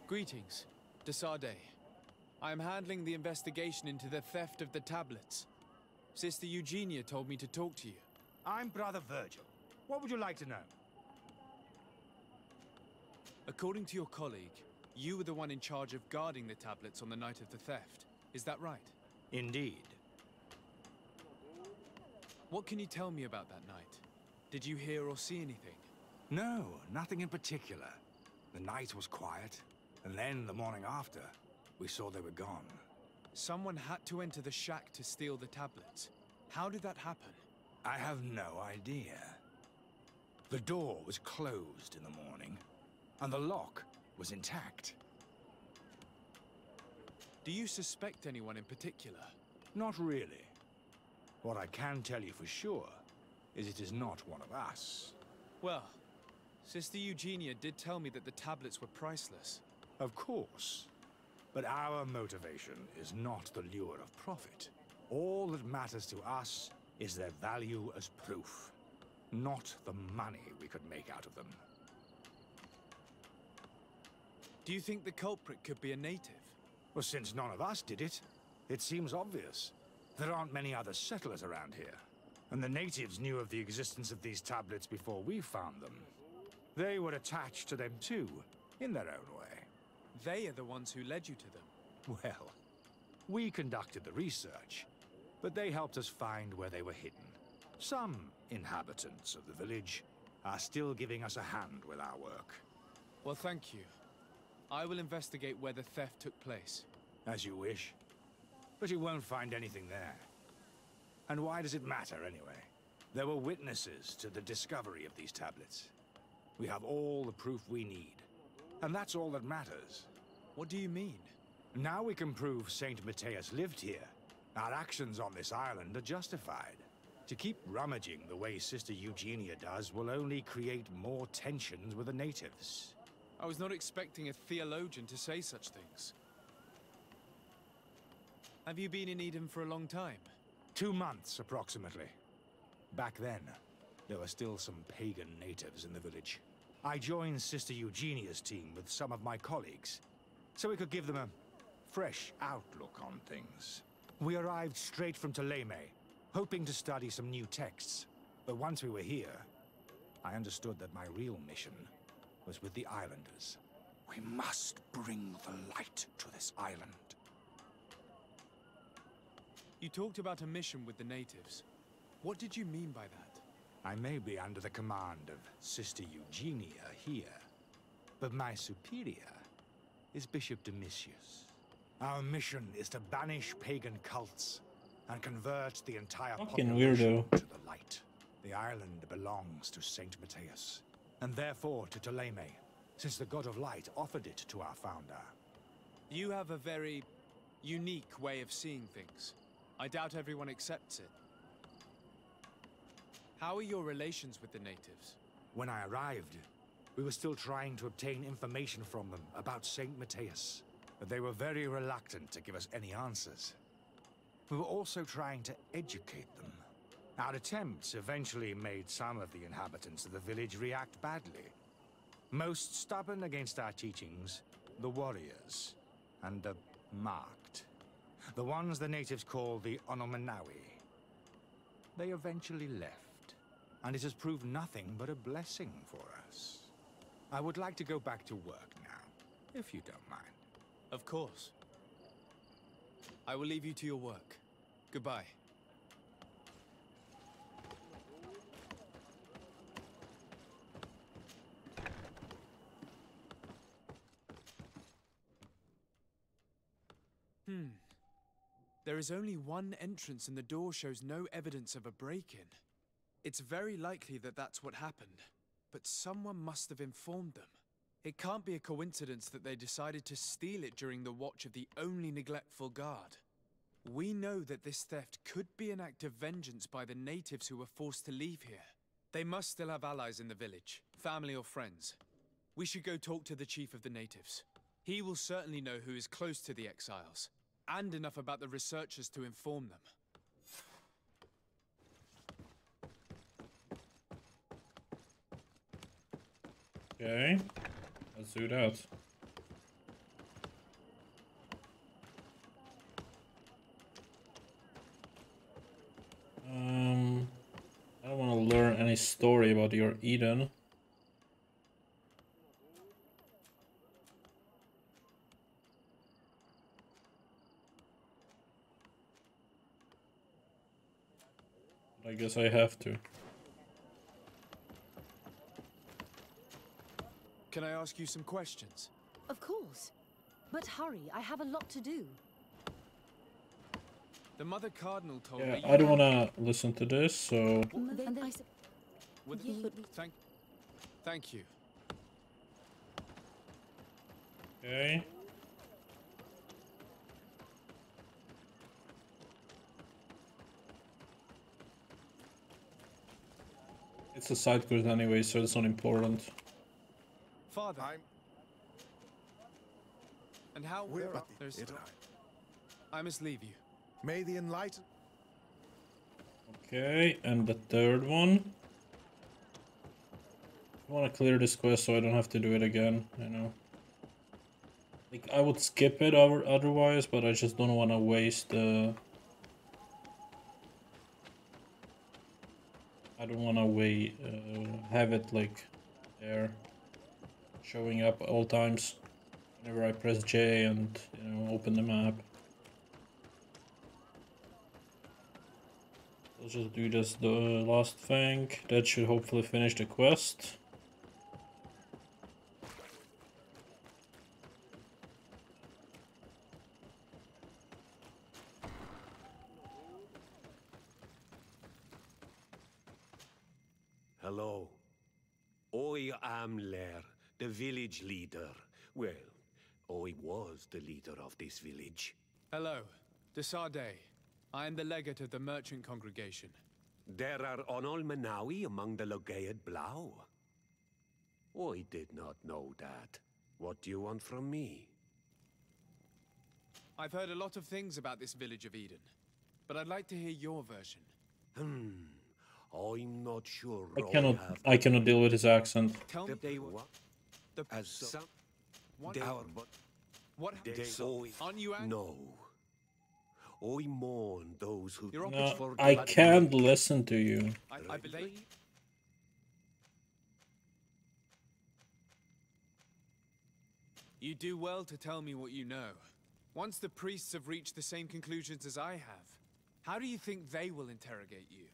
Greetings, Desarde. I am handling the investigation into the theft of the tablets. Sister Eugenia told me to talk to you. I'm Brother Virgil. What would you like to know? According to your colleague, you were the one in charge of guarding the tablets on the night of the theft. Is that right? Indeed. What can you tell me about that night? Did you hear or see anything? No, nothing in particular. The night was quiet, and then the morning after, we saw they were gone. Someone had to enter the shack to steal the tablets. How did that happen? I have no idea. The door was closed in the morning, and the lock was intact. Do you suspect anyone in particular? Not really. What I can tell you for sure is it is not one of us. Well, Sister Eugenia did tell me that the tablets were priceless. Of course. But our motivation is not the lure of profit. All that matters to us is their value as proof, not the money we could make out of them. Do you think the culprit could be a native? Well, since none of us did it, it seems obvious. There aren't many other settlers around here, and the natives knew of the existence of these tablets before we found them. They were attached to them too, in their own way. They are the ones who led you to them. Well, we conducted the research, but they helped us find where they were hidden. Some inhabitants of the village are still giving us a hand with our work. Well, thank you. I will investigate where the theft took place. As you wish. But you won't find anything there. And why does it matter, anyway? There were witnesses to the discovery of these tablets. We have all the proof we need. And that's all that matters. What do you mean? Now we can prove Saint Matthias lived here. Our actions on this island are justified. To keep rummaging the way Sister Eugenia does will only create more tensions with the natives. I was not expecting a theologian to say such things. Have you been in Eden for a long time? 2 months, approximately. Back then, there were still some pagan natives in the village. I joined Sister Eugenia's team with some of my colleagues, so we could give them a fresh outlook on things. We arrived straight from Ptolemy, hoping to study some new texts. But once we were here, I understood that my real mission was with the islanders. We must bring the light to this island. You talked about a mission with the natives. What did you mean by that? I may be under the command of Sister Eugenia here, but my superior is Bishop Domitius. Our mission is to banish pagan cults and convert the entire Fucking population weirdo. to the light. The island belongs to Saint Matthias, and therefore to Ptolemy, since the god of light offered it to our founder. You have a very unique way of seeing things. I doubt everyone accepts it. How are your relations with the natives? When I arrived, we were still trying to obtain information from them about Saint Matthias, but they were very reluctant to give us any answers. We were also trying to educate them. Our attempts eventually made some of the inhabitants of the village react badly. Most stubborn against our teachings, the warriors, and the marked. The ones the natives call the Onomanawi. They eventually left, and it has proved nothing but a blessing for us. I would like to go back to work now, if you don't mind. Of course. I will leave you to your work. Goodbye. There is only one entrance and the door shows no evidence of a break-in. It's very likely that that's what happened, but someone must have informed them. It can't be a coincidence that they decided to steal it during the watch of the only neglectful guard. We know that this theft could be an act of vengeance by the natives who were forced to leave here. They must still have allies in the village, family or friends. We should go talk to the chief of the natives. He will certainly know who is close to the exiles, and enough about the researchers to inform them. Okay, let's do that. I don't want to learn any story about your Eden. I guess I have to. Can I ask you some questions? Of course. But hurry, I have a lot to do. The Mother Cardinal told Yeah, me... I don't want to listen to this, so... Thank you. Okay. It's a side quest anyway, so it's not important. Father. And how? There's... I must leave you. May the enlightened. Okay, and the third one. I want to clear this quest so I don't have to do it again, you know. Like, I would skip it otherwise, but I just don't want to waste the... I don't want to have it, like, there. Showing up all times. Whenever I press J and, you know, open the map. Let's just do this, the last thing. That should hopefully finish the quest. Hello. I am Lair, the village leader. Well, I was the leader of this village. Hello. Desarde. I am the legate of the merchant congregation. There are Onol Manawi among the Logead Blau. I did not know that. What do you want from me? I've heard a lot of things about this village of Eden, but I'd like to hear your version. I'm not sure. I cannot deal with his accent. Tell me what aren't you angry? No. I mourn those who... No, I can't listen to you. I believe... You do well to tell me what you know. Once the priests have reached the same conclusions as I have, how do you think they will interrogate you?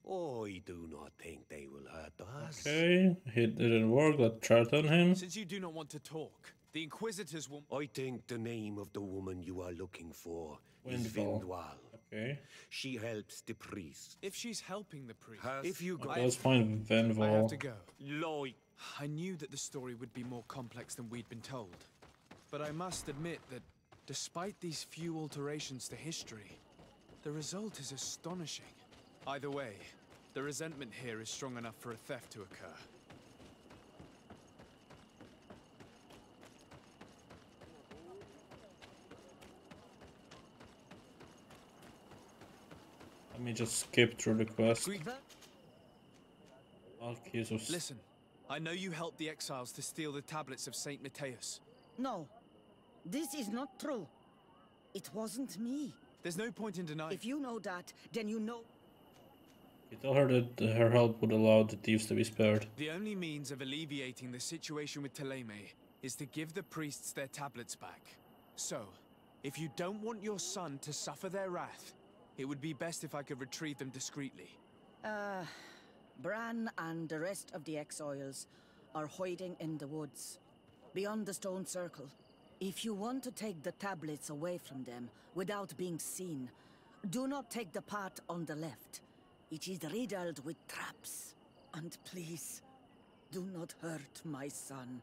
I do not think they will hurt us. Okay, it didn't work. Let's threaten him. Since you do not want to talk, the Inquisitors will... I think the name of the woman you are looking for is Windwall. Vindwal. Okay. She helps the priest. If she's helping the priest... If you go... Okay, let's find Vindwall. I have to go. Lloyd. I knew that the story would be more complex than we'd been told. But I must admit that, despite these few alterations to history, the result is astonishing. Either way, the resentment here is strong enough for a theft to occur. Let me just skip through the quest. Listen, I know you helped the exiles to steal the tablets of Saint Matthias. No, this is not true. It wasn't me. There's no point in denying... If you know that, then you know... You tell her that her help would allow the thieves to be spared. The only means of alleviating the situation with Teleme is to give the priests their tablets back. So, if you don't want your son to suffer their wrath, it would be best if I could retrieve them discreetly. Bran and the rest of the exiles are hiding in the woods, beyond the stone circle. If you want to take the tablets away from them without being seen, do not take the path on the left. It is riddled with traps. And please, do not hurt my son.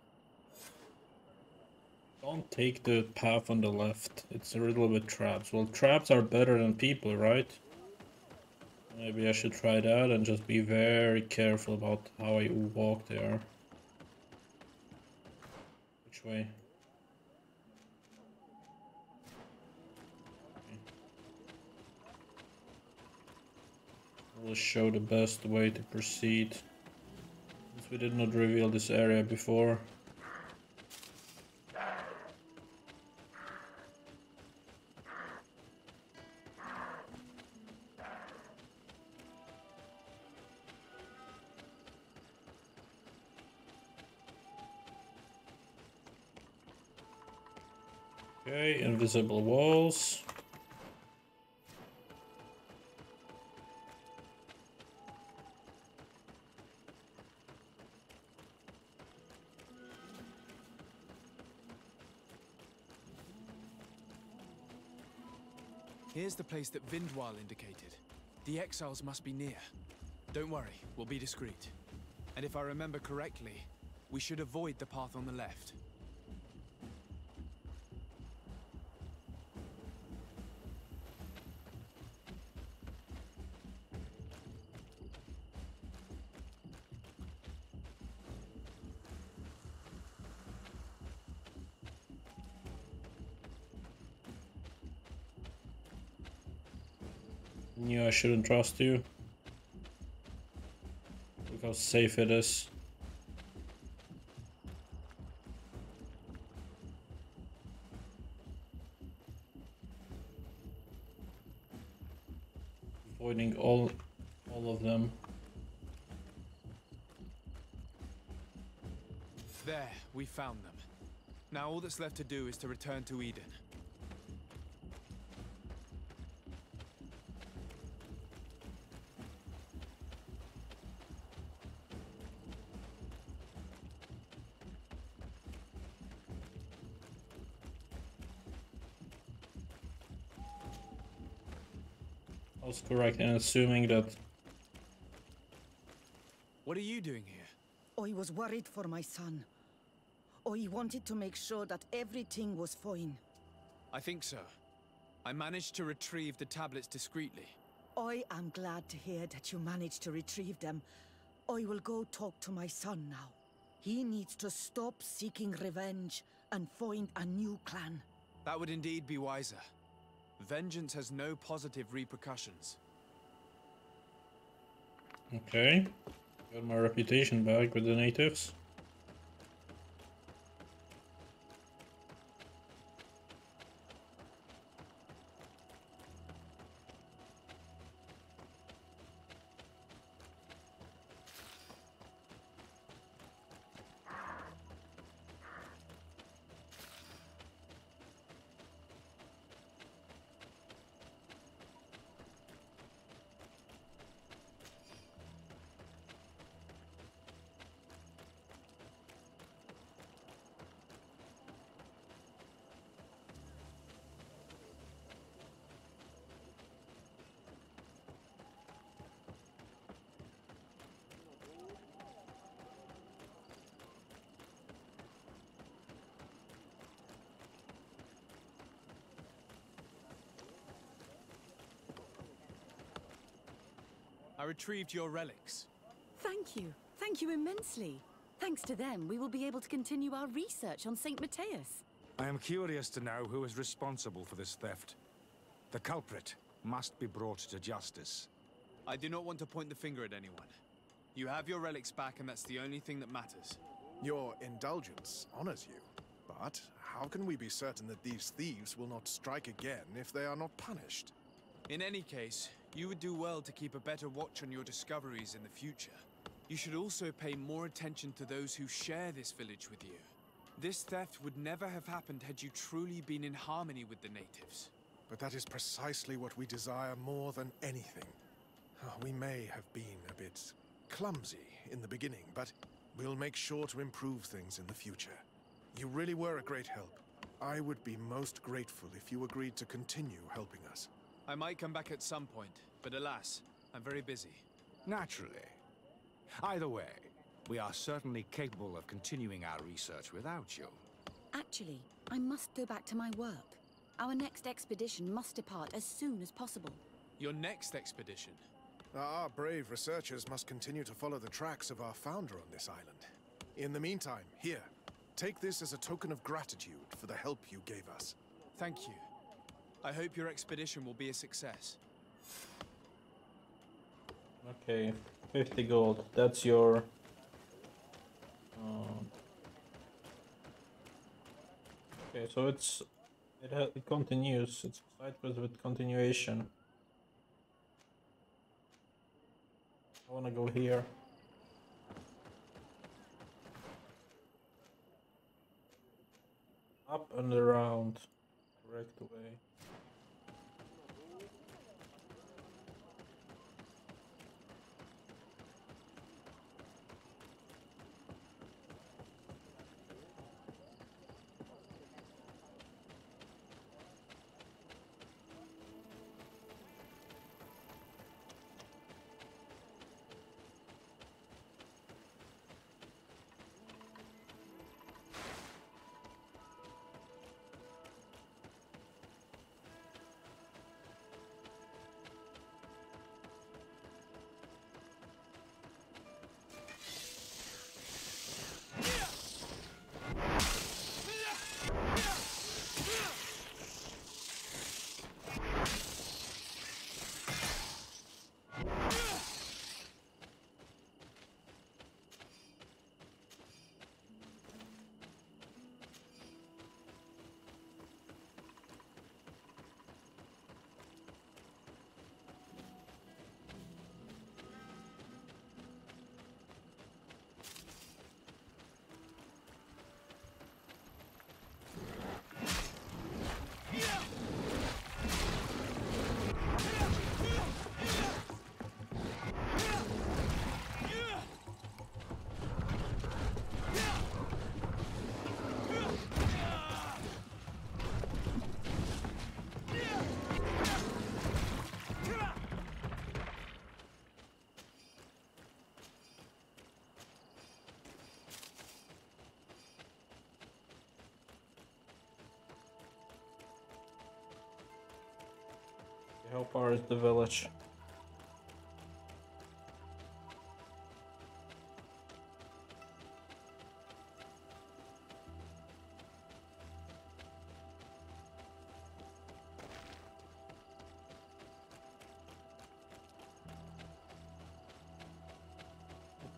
Don't take the path on the left. It's riddled with traps. Well, traps are better than people, right? Maybe I should try that and just be very careful about how I walk there. Which way? We'll show the best way to proceed, since we did not reveal this area before. Okay, invisible walls. Here's the place that Vindwal indicated. The exiles must be near. Don't worry, we'll be discreet. And if I remember correctly, we should avoid the path on the left. Knew I shouldn't trust you. Look how safe it is. Avoiding all of them. There, we found them. Now all that's left to do is to return to Eden. I was correct in assuming that. What are you doing here? I was worried for my son. I wanted to make sure that everything was fine. I think so. I managed to retrieve the tablets discreetly. I am glad to hear that you managed to retrieve them. I will go talk to my son now. He needs to stop seeking revenge and find a new clan. That would indeed be wiser. Vengeance has no positive repercussions. Okay. Got my reputation back with the natives. I retrieved your relics. Thank you. Thank you immensely. Thanks to them, we will be able to continue our research on St. Matthias. I am curious to know who is responsible for this theft. The culprit must be brought to justice. I do not want to point the finger at anyone. You have your relics back, and that's the only thing that matters. Your indulgence honors you. But how can we be certain that these thieves will not strike again if they are not punished? In any case, you would do well to keep a better watch on your discoveries in the future. You should also pay more attention to those who share this village with you. This theft would never have happened had you truly been in harmony with the natives. But that is precisely what we desire more than anything. We may have been a bit clumsy in the beginning, but we'll make sure to improve things in the future. You really were a great help. I would be most grateful if you agreed to continue helping us. I might come back at some point, but alas, I'm very busy. Naturally. Either way, we are certainly capable of continuing our research without you. Actually, I must go back to my work. Our next expedition must depart as soon as possible. Your next expedition? Our brave researchers must continue to follow the tracks of our founder on this island. In the meantime, here, take this as a token of gratitude for the help you gave us. Thank you. I hope your expedition will be a success. Okay, 50 gold. That's your... Okay, so it continues. It's a side quest with continuation. I wanna go here. Up and around. Correct way. How far is the village?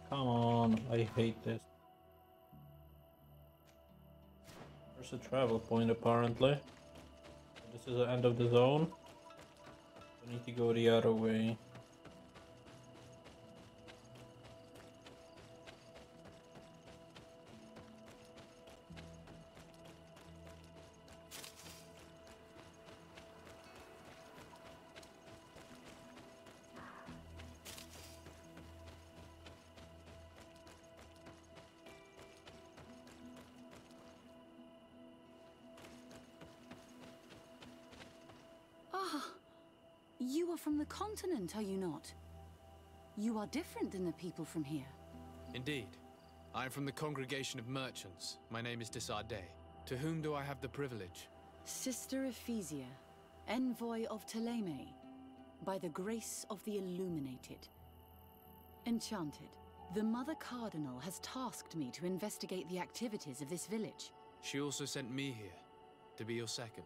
Come on, I hate this. There's a travel point apparently. This is the end of the zone. We need to go the other way. You are from the continent, are you not? You are different than the people from here. Indeed. I am from the congregation of merchants. My name is Desardet. To whom do I have the privilege? Sister Ephesia, envoy of Ptolemy, by the grace of the Illuminated. Enchanted, the Mother Cardinal has tasked me to investigate the activities of this village. She also sent me here, to be your second.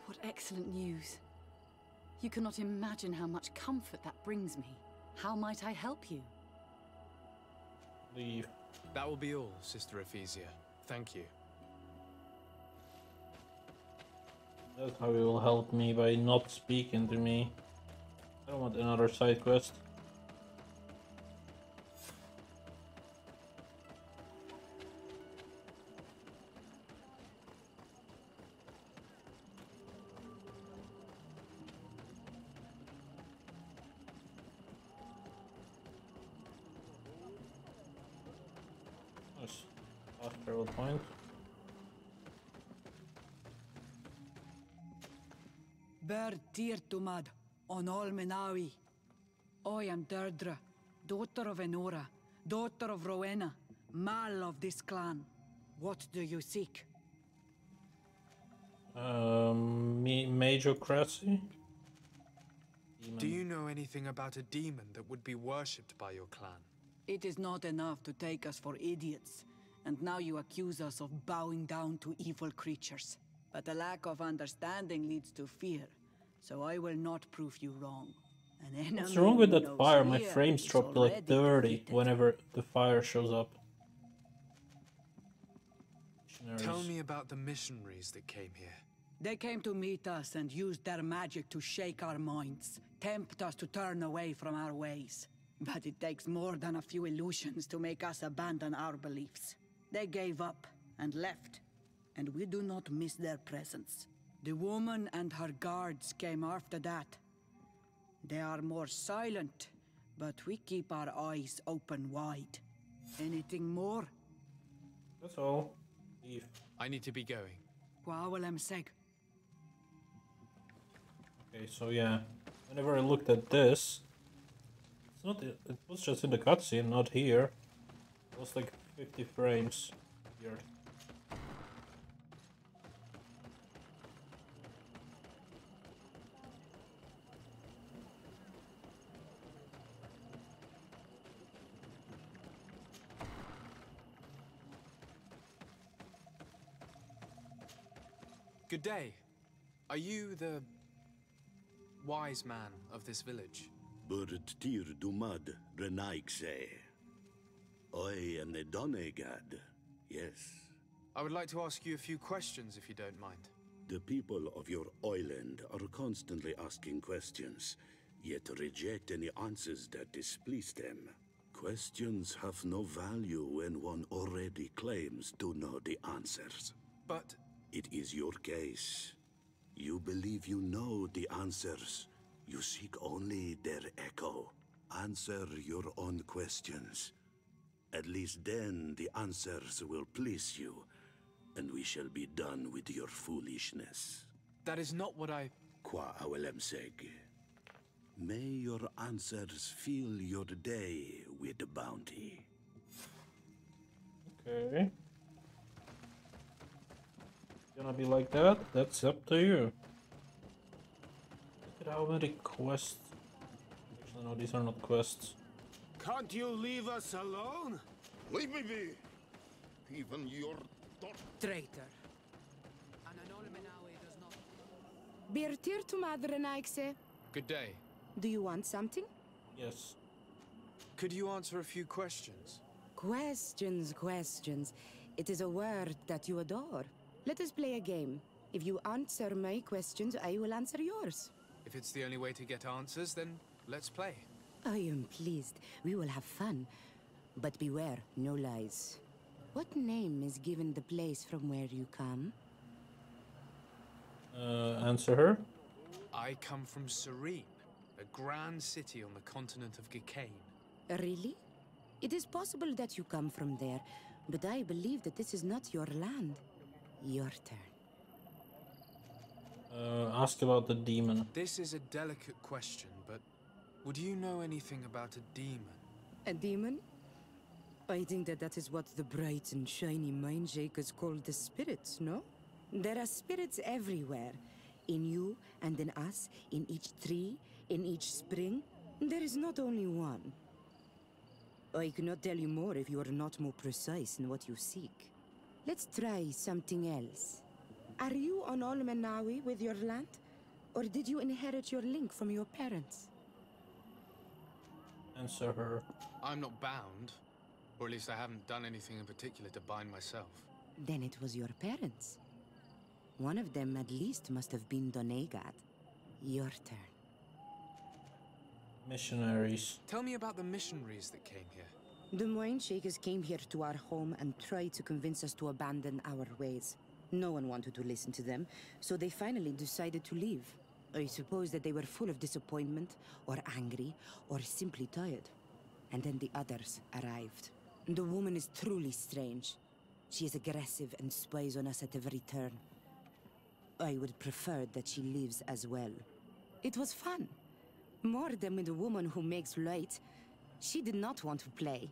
What excellent news. You cannot imagine how much comfort that brings me. How might I help you? Leave. That will be all, Sister Ephesia. Thank you. That's how you will help me, by not speaking to me. I don't want another side quest. Last travel point. Ber Tirtumad on Almenawi. I am Deirdre, daughter of Enora, daughter of Rowena, Mal of this clan. What do you seek? Majocracy? Do you know anything about a demon that would be worshipped by your clan? It is not enough to take us for idiots, and now you accuse us of bowing down to evil creatures. But a lack of understanding leads to fear, so I will not prove you wrong. An enemy What's wrong with that knows fire? My fear frames is drop to like already 30 defeated. whenever the fire shows up. Tell me about the missionaries that came here. They came to meet us and used their magic to shake our minds, tempt us to turn away from our ways. But it takes more than a few illusions to make us abandon our beliefs. They gave up and left, and we do not miss their presence. The woman and her guards came after that. They are more silent, but we keep our eyes open wide. Anything more? That's all. Leave. I need to be going. Okay, so yeah. Whenever I looked at this, it was just in the cutscene, not here. It was like 50 frames. Weird. Good day. Are you the wise man of this village? Burt tir dumad renaikse. I am the Donegad, yes. I would like to ask you a few questions, if you don't mind. The people of your island are constantly asking questions, yet reject any answers that displease them. Questions have no value when one already claims to know the answers. But it is your case. You believe you know the answers. You seek only their echo. Answer your own questions. At least then the answers will please you, and we shall be done with your foolishness. That is not what I... Qua awelemseg. May your answers fill your day with bounty. Okay. Gonna be like that? That's up to you. How many quests? Actually, no, these are not quests. Can't you leave us alone? Leave me be. Even your daughter. Traitor. Birtir to Madre Naikse. Good day. Do you want something? Yes. Could you answer a few questions? Questions. It is a word that you adore. Let us play a game. If you answer my questions, I will answer yours. If it's the only way to get answers, then let's play. I am pleased. We will have fun. But beware, no lies. What name is given the place from where you come? Answer her. I come from Serene, a grand city on the continent of Gicane. Really? It is possible that you come from there, but I believe that this is not your land. Your turn. Ask about the demon. This is a delicate question, but would you know anything about a demon? A demon? I think that is what the bright and shiny mind shakers call the spirits, no? There are spirits everywhere. In you and in us, in each tree, in each spring. There is not only one. I cannot tell you more if you are not more precise in what you seek. Let's try something else. Are you on Olmenawi with your land? Or did you inherit your link from your parents? Answer her. I'm not bound. Or at least I haven't done anything in particular to bind myself. Then it was your parents. One of them at least must have been Donegat. Your turn. Missionaries. Tell me about the missionaries that came here. The Mindshakers came here to our home and tried to convince us to abandon our ways. No one wanted to listen to them, so they finally decided to leave. I suppose that they were full of disappointment, or angry, or simply tired. And then the others arrived. The woman is truly strange. She is aggressive and spies on us at every turn. I would prefer that she leaves as well. It was fun. More than with a woman who makes light. She did not want to play.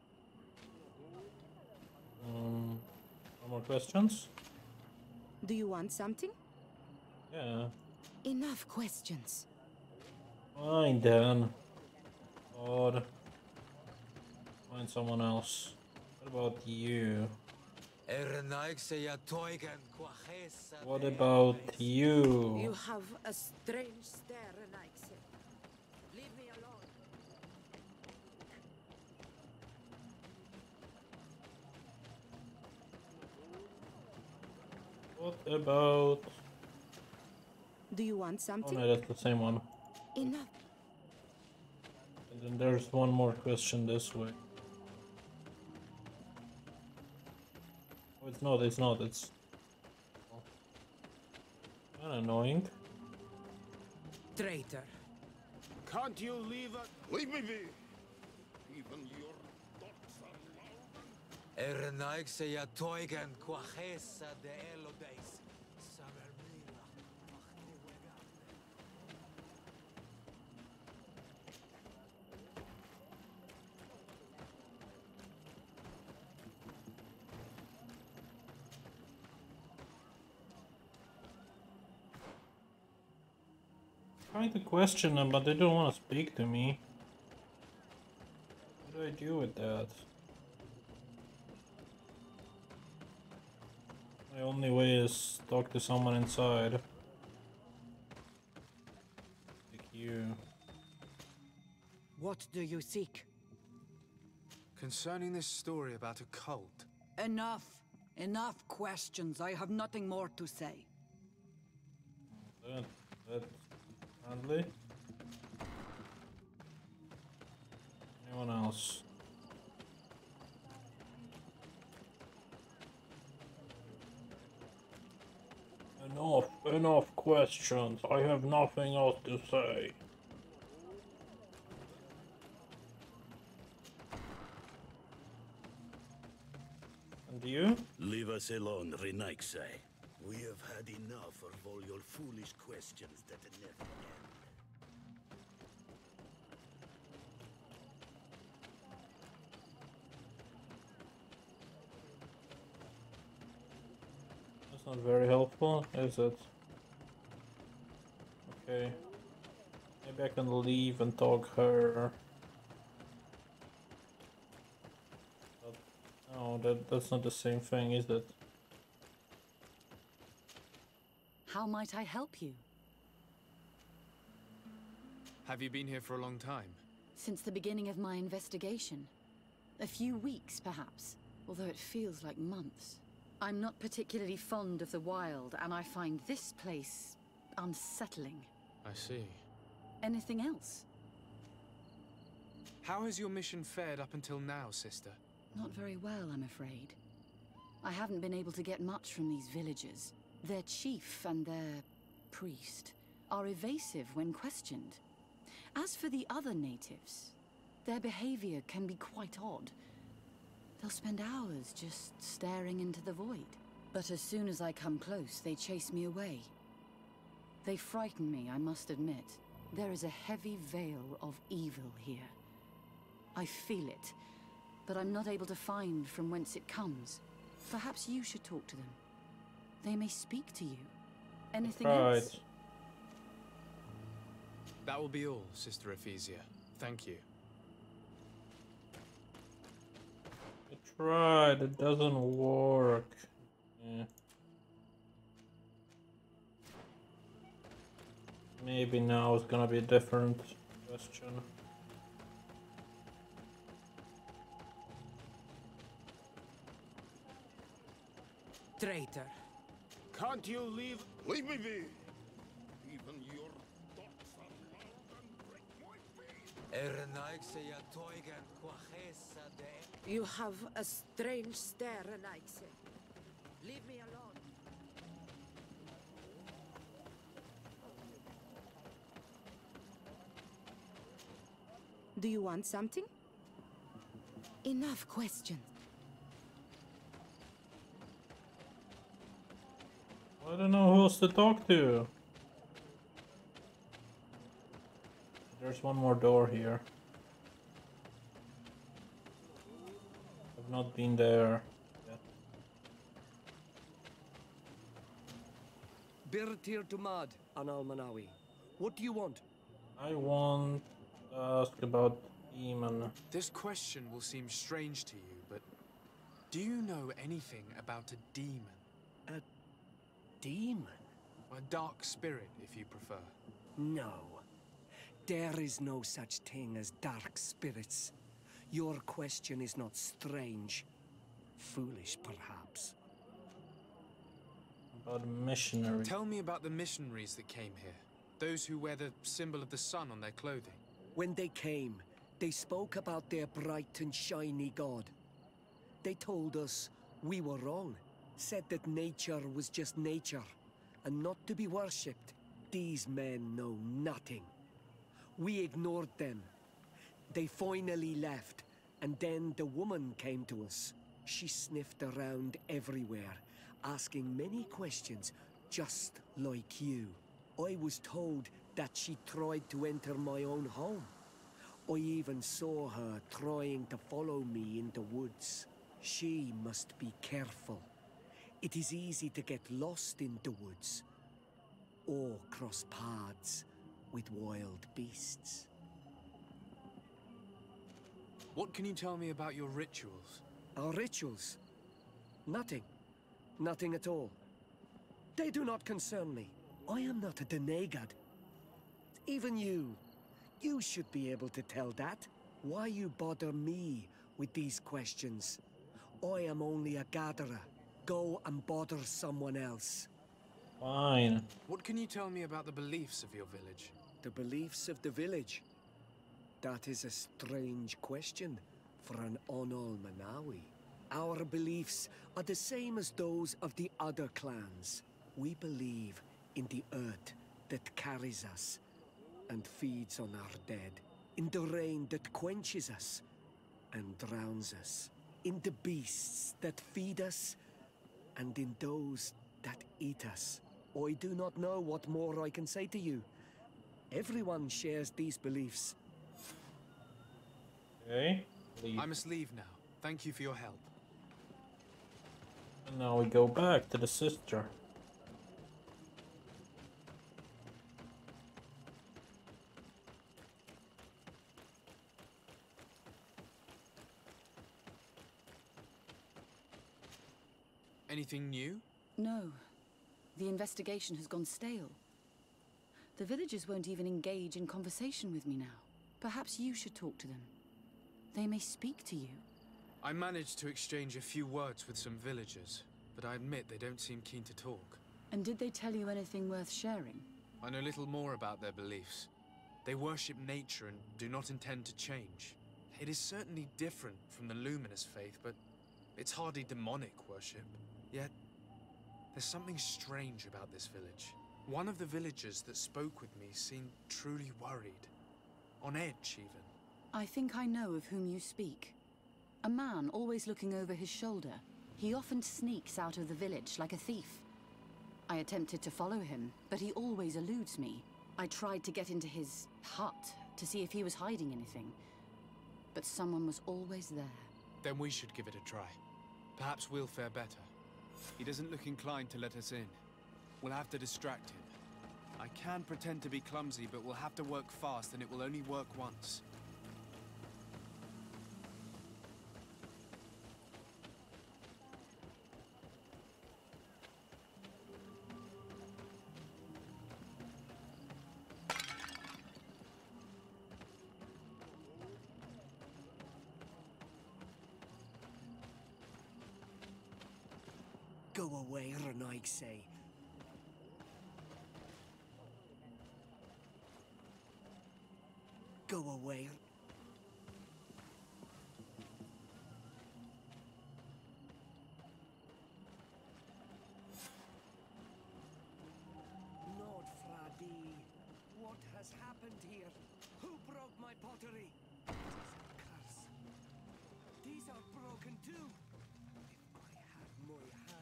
No more questions? Do you want something? Yeah. Enough questions. Fine then. God. Find someone else. What about you? What about you? You have a strange stare, Renaix. Leave me alone. What about... Do you want something? Oh no, that's the same one. Enough. And then there's one more question this way. Oh, it's not, it's... Kinda annoying. Traitor. Can't you leave us? Leave me be. Even your thoughts are Trying to question them, but they don't want to speak to me. What do I do with that? My only way is talk to someone inside. Like you. What do you seek? Concerning this story about a cult. Enough. Enough questions. I have nothing more to say. That friendly. Anyone else? Enough questions. I have nothing else to say. And you? Leave us alone, Renaix. We have had enough of all your foolish questions that never end. That's not very helpful, is it? Okay. Maybe I can leave and talk her. But no, that's not the same thing, is it? How might I help you? Have you been here for a long time? Since the beginning of my investigation. A few weeks, perhaps, although it feels like months. I'm not particularly fond of the wild, and I find this place unsettling. I see. Anything else? How has your mission fared up until now, sister? Not very well, I'm afraid. I haven't been able to get much from these villagers. Their chief and their priest are evasive when questioned. As for the other natives, their behavior can be quite odd. They'll spend hours just staring into the void. But as soon as I come close, they chase me away. They frighten me, I must admit. There is a heavy veil of evil here. I feel it, but I'm not able to find from whence it comes. Perhaps you should talk to them. They may speak to you. Anything else? That will be all, Sister Ephesia. Thank you. I tried, it doesn't work. Yeah. Maybe now it's gonna be a different question. Traitor. Can't you leave? Leave me be! Even your thoughts are loud and break my feet! You have a strange stare, Anaxe. Leave me alone. Do you want something? Enough questions. I don't know who else to talk to. There's one more door here. I've not been there yet. Birtir Tumad, Anal Manawi. What do you want? I want to ask about demon. This question will seem strange to you, but do you know anything about a demon? A demon? A dark spirit, if you prefer. No. There is no such thing as dark spirits. Your question is not strange. Foolish, perhaps. About a missionary. Tell me about the missionaries that came here. Those who wear the symbol of the sun on their clothing. When they came, they spoke about their bright and shiny god. They told us we were wrong. Said that nature was just nature, and not to be worshipped. These men know nothing. We ignored them. They finally left, and then the woman came to us. She sniffed around everywhere, asking many questions, just like you. I was told that she tried to enter my own home. I even saw her trying to follow me in the woods. She must be careful. It is easy to get lost in the woods, or cross paths with wild beasts. What can you tell me about your rituals? Our rituals? Nothing. Nothing at all. They do not concern me. I am not a Denegad. Even you should be able to tell that. Why you bother me with these questions? I am only a gatherer. Go and bother someone else. Fine. What can you tell me about the beliefs of your village? The beliefs of the village? That is a strange question for an Onol Manawi. Our beliefs are the same as those of the other clans. We believe in the earth that carries us and feeds on our dead. In the rain that quenches us and drowns us. In the beasts that feed us and in those that eat us. I do not know what more I can say to you. Everyone shares these beliefs. Okay. Leave. I must leave now. Thank you for your help. And now we go back to the sister. Anything new? No. The investigation has gone stale. The villagers won't even engage in conversation with me now. Perhaps you should talk to them. They may speak to you. I managed to exchange a few words with some villagers, but I admit they don't seem keen to talk. And did they tell you anything worth sharing? I know little more about their beliefs. They worship nature and do not intend to change. It is certainly different from the luminous faith, but it's hardly demonic worship. Yet, there's something strange about this village. One of the villagers that spoke with me seemed truly worried. On edge, even. I think I know of whom you speak. A man always looking over his shoulder. He often sneaks out of the village like a thief. I attempted to follow him, but he always eludes me. I tried to get into his hut to see if he was hiding anything, but someone was always there. Then we should give it a try. Perhaps we'll fare better. He doesn't look inclined to let us in. We'll have to distract him. I can pretend to be clumsy, but we'll have to work fast, and it will only work once. Go away, Renaig say. Go away. Lord Fradi, what has happened here? Who broke my pottery? It is a curse. These are broken too.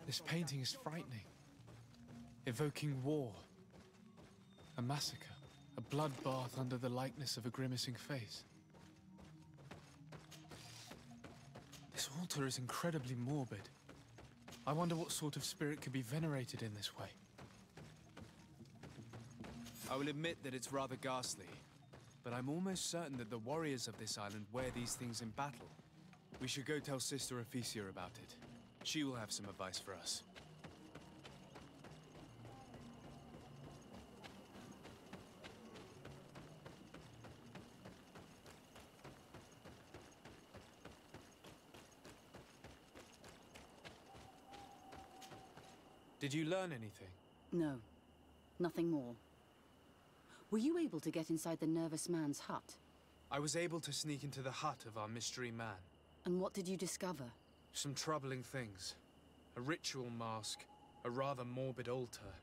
This painting is frightening. Evoking war. A massacre. A bloodbath under the likeness of a grimacing face. This altar is incredibly morbid. I wonder what sort of spirit could be venerated in this way. I will admit that it's rather ghastly, but I'm almost certain that the warriors of this island wear these things in battle. We should go tell Sister Ephesia about it. She will have some advice for us. Did you learn anything? No, nothing more. Were you able to get inside the nervous man's hut? I was able to sneak into the hut of our mystery man. And what did you discover? Some troubling things. A ritual mask, a rather morbid altar,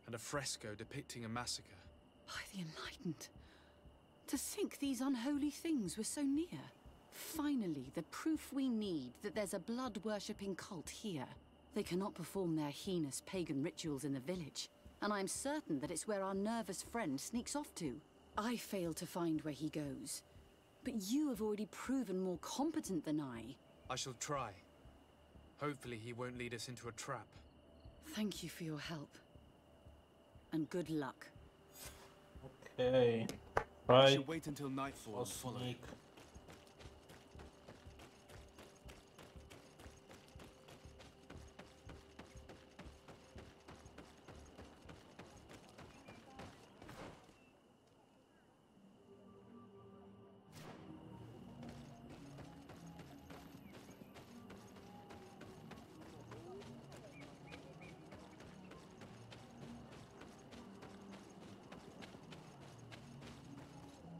and a fresco depicting a massacre. By the Enlightened. To think these unholy things were so near. Finally, the proof we need that there's a blood-worshipping cult here. They cannot perform their heinous pagan rituals in the village, and I'm certain that it's where our nervous friend sneaks off to. I failed to find where he goes, but you have already proven more competent than I. I shall try. Hopefully he won't lead us into a trap. Thank you for your help. And good luck. Okay. I Right. should wait until nightfall and follow. Sneak.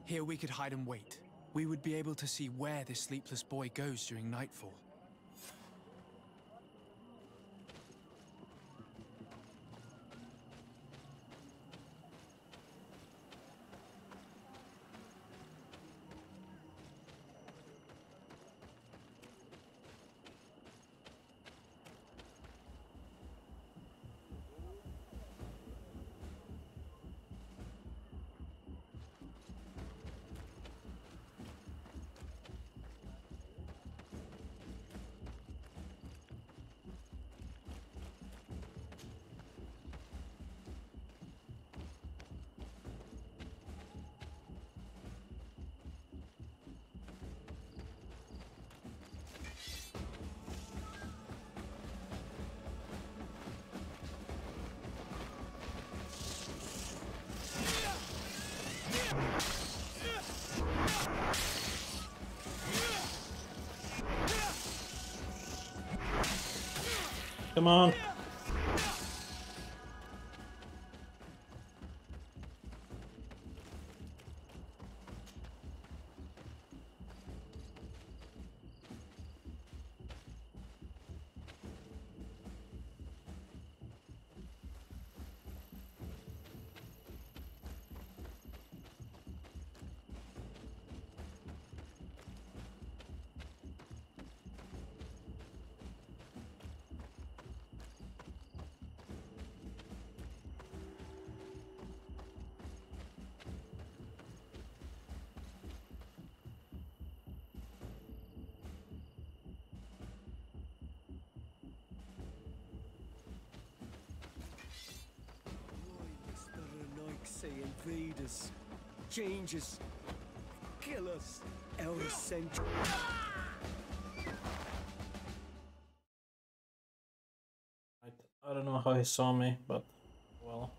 Here we could hide and wait. We would be able to see where this sleepless boy goes during nightfall. Come on. Say invaders, changes, kill us, our century. I don't know how he saw me, but well.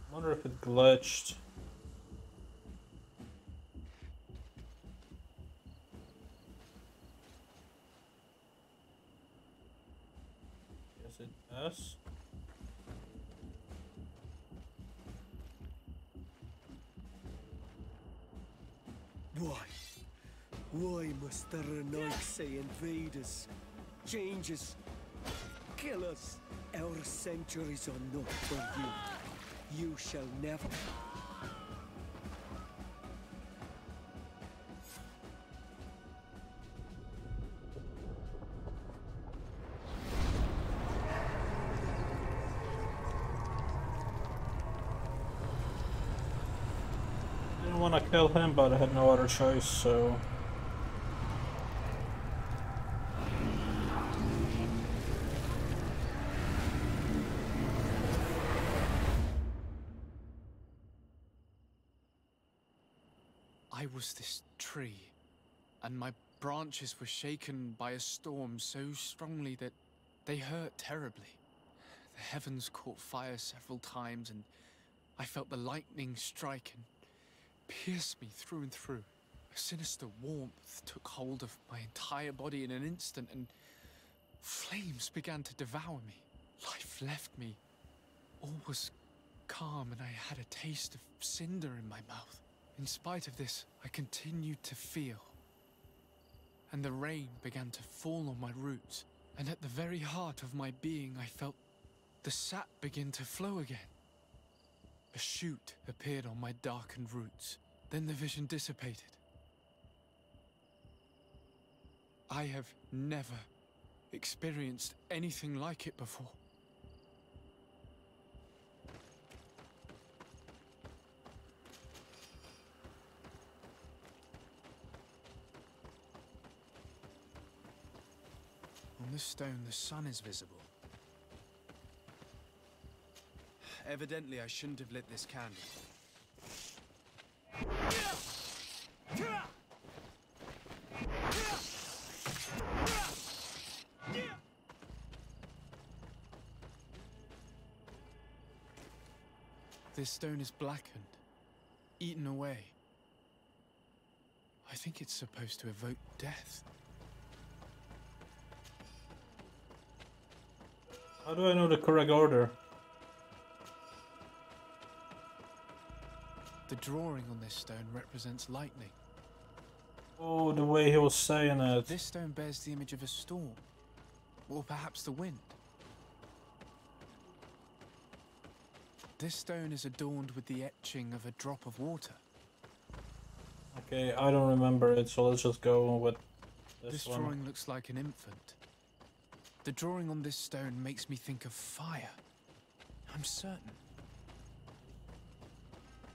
I wonder if it glitched. Yes, it does. Why must the Renoik say invaders, changes, kill us? Our centuries are not for you. You shall never. I didn't want to kill him, but I had no other choice, so... I was this tree, and my branches were shaken by a storm so strongly that they hurt terribly. The heavens caught fire several times, and I felt the lightning strike and pierce me through and through. A sinister warmth took hold of my entire body in an instant, and flames began to devour me. Life left me. All was calm, and I had a taste of cinder in my mouth. In spite of this, I continued to feel. And the rain began to fall on my roots, and at the very heart of my being I felt the sap begin to flow again. A shoot appeared on my darkened roots. Then the vision dissipated. I have never experienced anything like it before. On the stone, the sun is visible. Evidently, I shouldn't have lit this candle. This stone is blackened, eaten away. I think it's supposed to evoke death. How do I know the correct order? The drawing on this stone represents lightning. Oh, the way he was saying it. This stone bears the image of a storm, or perhaps the wind. This stone is adorned with the etching of a drop of water. Okay, I don't remember it, so let's just go with This one. drawing looks like an infant. The drawing on this stone makes me think of fire. I'm certain.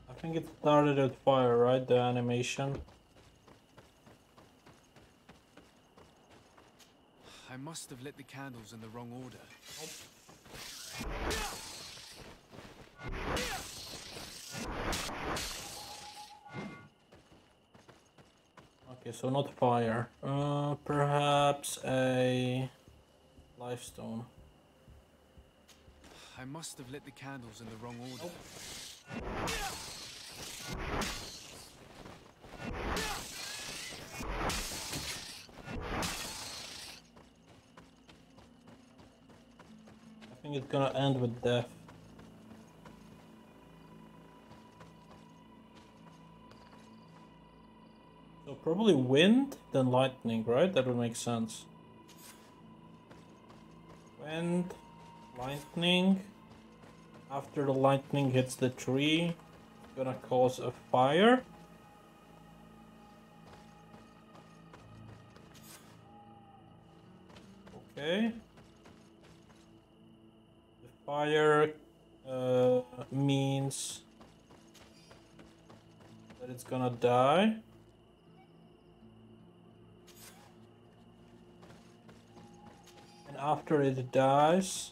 I think it started with fire, right? The animation. I must have lit the candles in the wrong order. Okay, so not fire. Perhaps a lifestone. I must have lit the candles in the wrong order. I think it's gonna end with death. So probably wind, then lightning, right? That would make sense. Wind, lightning. After the lightning hits the tree, it's gonna cause a fire. Okay. The fire means that it's gonna die. And after it dies,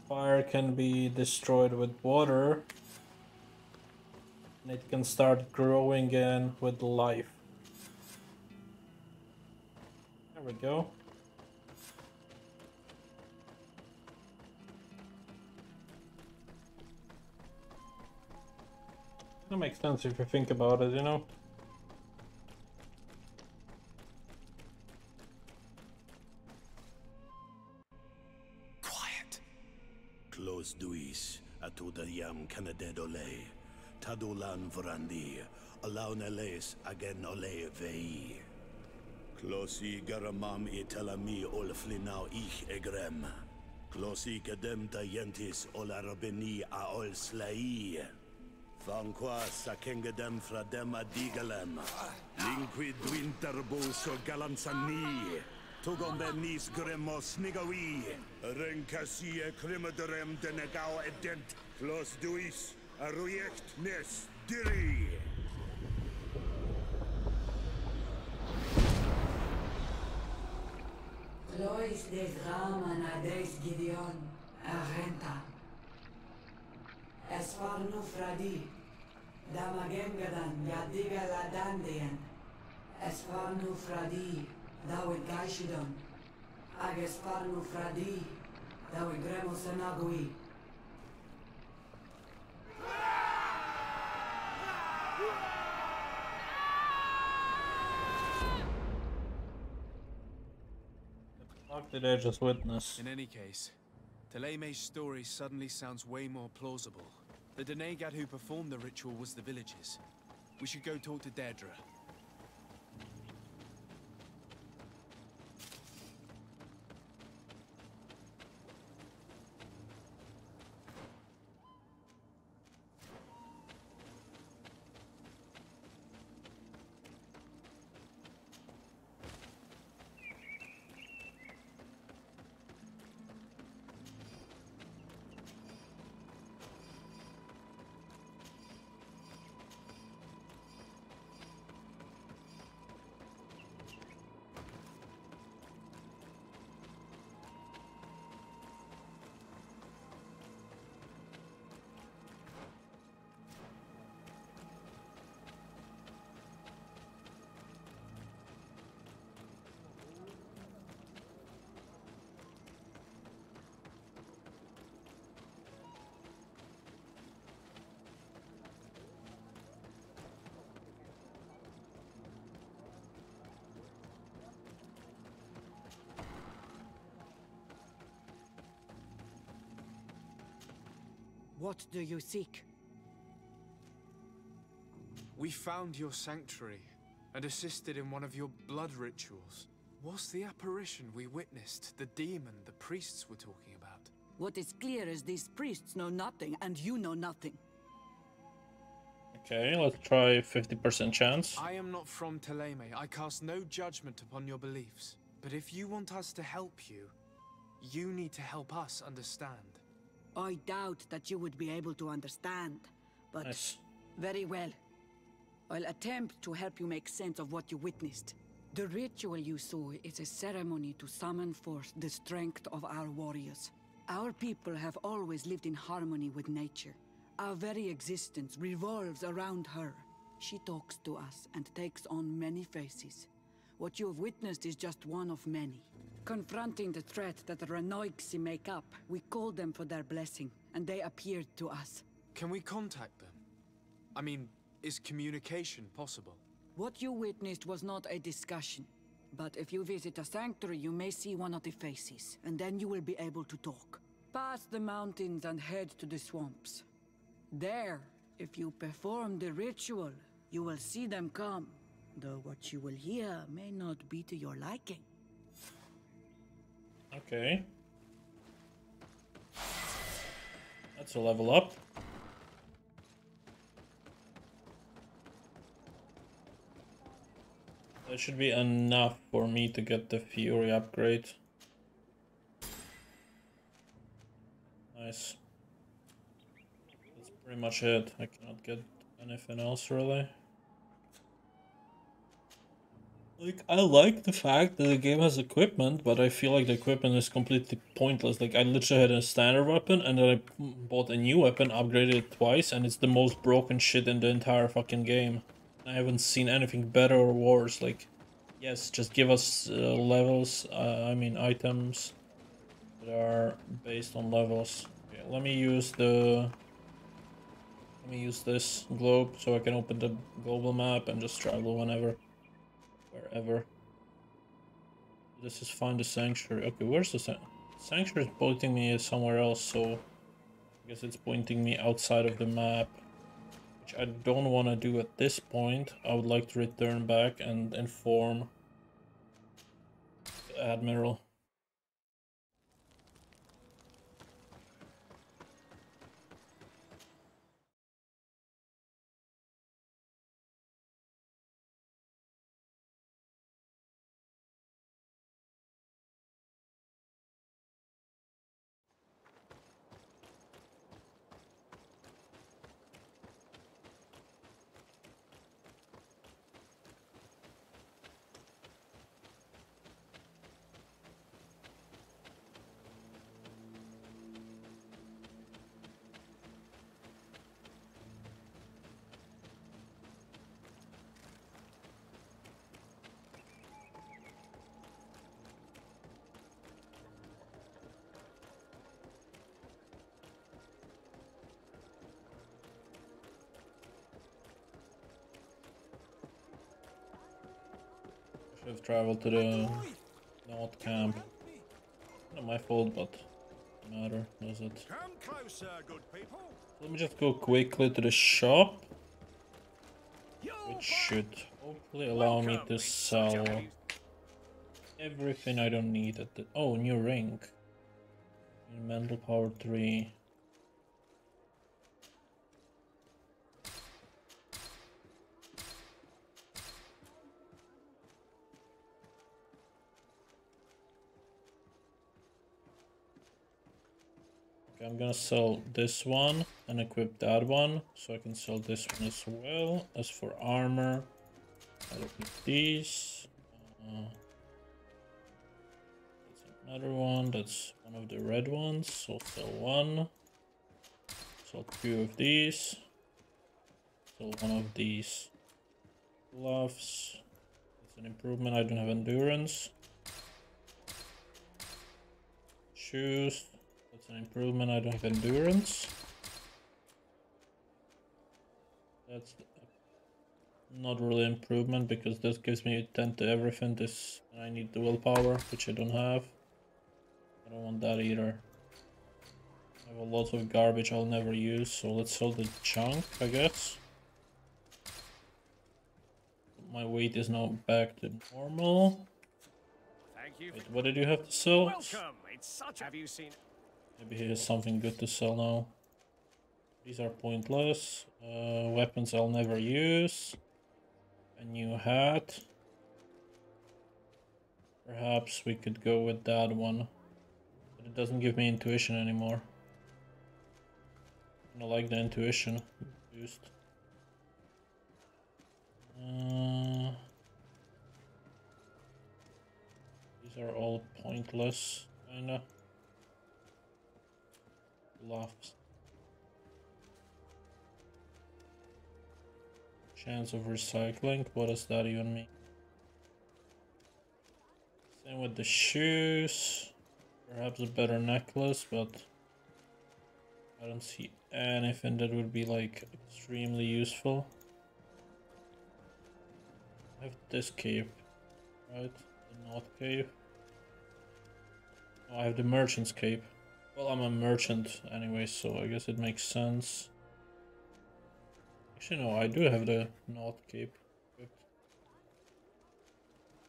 fire can be destroyed with water. And it can start growing again with life. There we go. That makes sense if you think about it, you know? Quiet. Close duis, atuda yam canadedole. Tadulan vrandi, alauneles agen ole vei. Closi garamam itelami olflinau ich egrem. Closi kadem tayentis olarabeni a ol slai. Vanqua sakengedem fradem adigalem. Linquid winterbo so galansani. Tugombenis gremos nigawi. Renkasi e krimaderem denegao edent. Clos duis, aruyekt nes diri. Lois des Raman ades Gideon, Arenta. Esfarnu Fradi, Damagengadan, Yadiga Ladandian. Esfarnu Fradi, Dawid Gaishidon. Agesfarnu Fradi, Dawid Gremosanagui. What did I just witness? In any case, Teleme's story suddenly sounds way more plausible. The Denegat who performed the ritual was the villagers. We should go talk to Deirdre. What do you seek? We found your sanctuary and assisted in one of your blood rituals. Was the apparition we witnessed the demon the priests were talking about? What is clear is these priests know nothing, and you know nothing. Okay, let's try 50% chance. I am not from Teleme. I cast no judgment upon your beliefs. But if you want us to help you, you need to help us understand. I doubt that you would be able to understand, but nice. Very well. I'll attempt to help you make sense of what you witnessed. The ritual you saw is a ceremony to summon forth the strength of our warriors. Our people have always lived in harmony with nature. Our very existence revolves around her. She talks to us and takes on many faces. What you have witnessed is just one of many. Confronting the threat that the Renoixi make up, we called them for their blessing, and they appeared to us. Can we contact them? I mean, is communication possible? What you witnessed was not a discussion. But if you visit a sanctuary, you may see one of the faces, and then you will be able to talk. Pass the mountains and head to the swamps. There, if you perform the ritual, you will see them come. Though what you will hear may not be to your liking. Okay. That's a level up. That should be enough for me to get the Fury upgrade. Nice. That's pretty much it. I cannot get anything else really. Like, I like the fact that the game has equipment, but I feel like the equipment is completely pointless. Like, I literally had a standard weapon, and then I bought a new weapon, upgraded it twice, and it's the most broken shit in the entire fucking game. I haven't seen anything better or worse. Like, yes, just give us levels, I mean items that are based on levels. Okay, let me use this globe so I can open the global map and just travel whenever. Wherever. This is find the sanctuary. Okay, where's the sanctuary? Is pointing me somewhere else, so I guess it's pointing me outside of the map, which I don't want to do at this point. I would like to return back and inform the Admiral. I should have traveled to the North camp. Not my fault, but doesn't matter, does it? Come closer, good people. Let me just go quickly to the shop, which should hopefully allow me to sell everything I don't need at the... Oh, new ring. Mental power 3. Okay, I'm gonna sell this one and equip that one, so I can sell this one as well. As for armor, I'll equip these. That's another one, that's one of the red ones, so sell one. Sell 2 of these. Sell one of these. Gloves. That's an improvement, I don't have endurance. Shoes. That's an improvement, I don't have endurance. That's not really improvement because this gives me 10 to everything. This, I need the willpower, which I don't have. I don't want that either. I have a lot of garbage I'll never use, so let's sell the junk, I guess. My weight is now back to normal. Thank you. Wait, what did you have to sell? Welcome. It's such a... Have you seen... Maybe he has something good to sell now. These are pointless. Weapons I'll never use. A new hat. Perhaps we could go with that one. But it doesn't give me intuition anymore. I don't like the intuition boost. These are all pointless, kinda. Gloves. Chance of recycling, what does that even mean? Same with the shoes. Perhaps a better necklace, but I don't see anything that would be like extremely useful. I have this cape, right? The North cape. Oh, I have the merchant's cape. Well, I'm a merchant anyway, so I guess it makes sense. Actually, no, I do have the North cape equipped.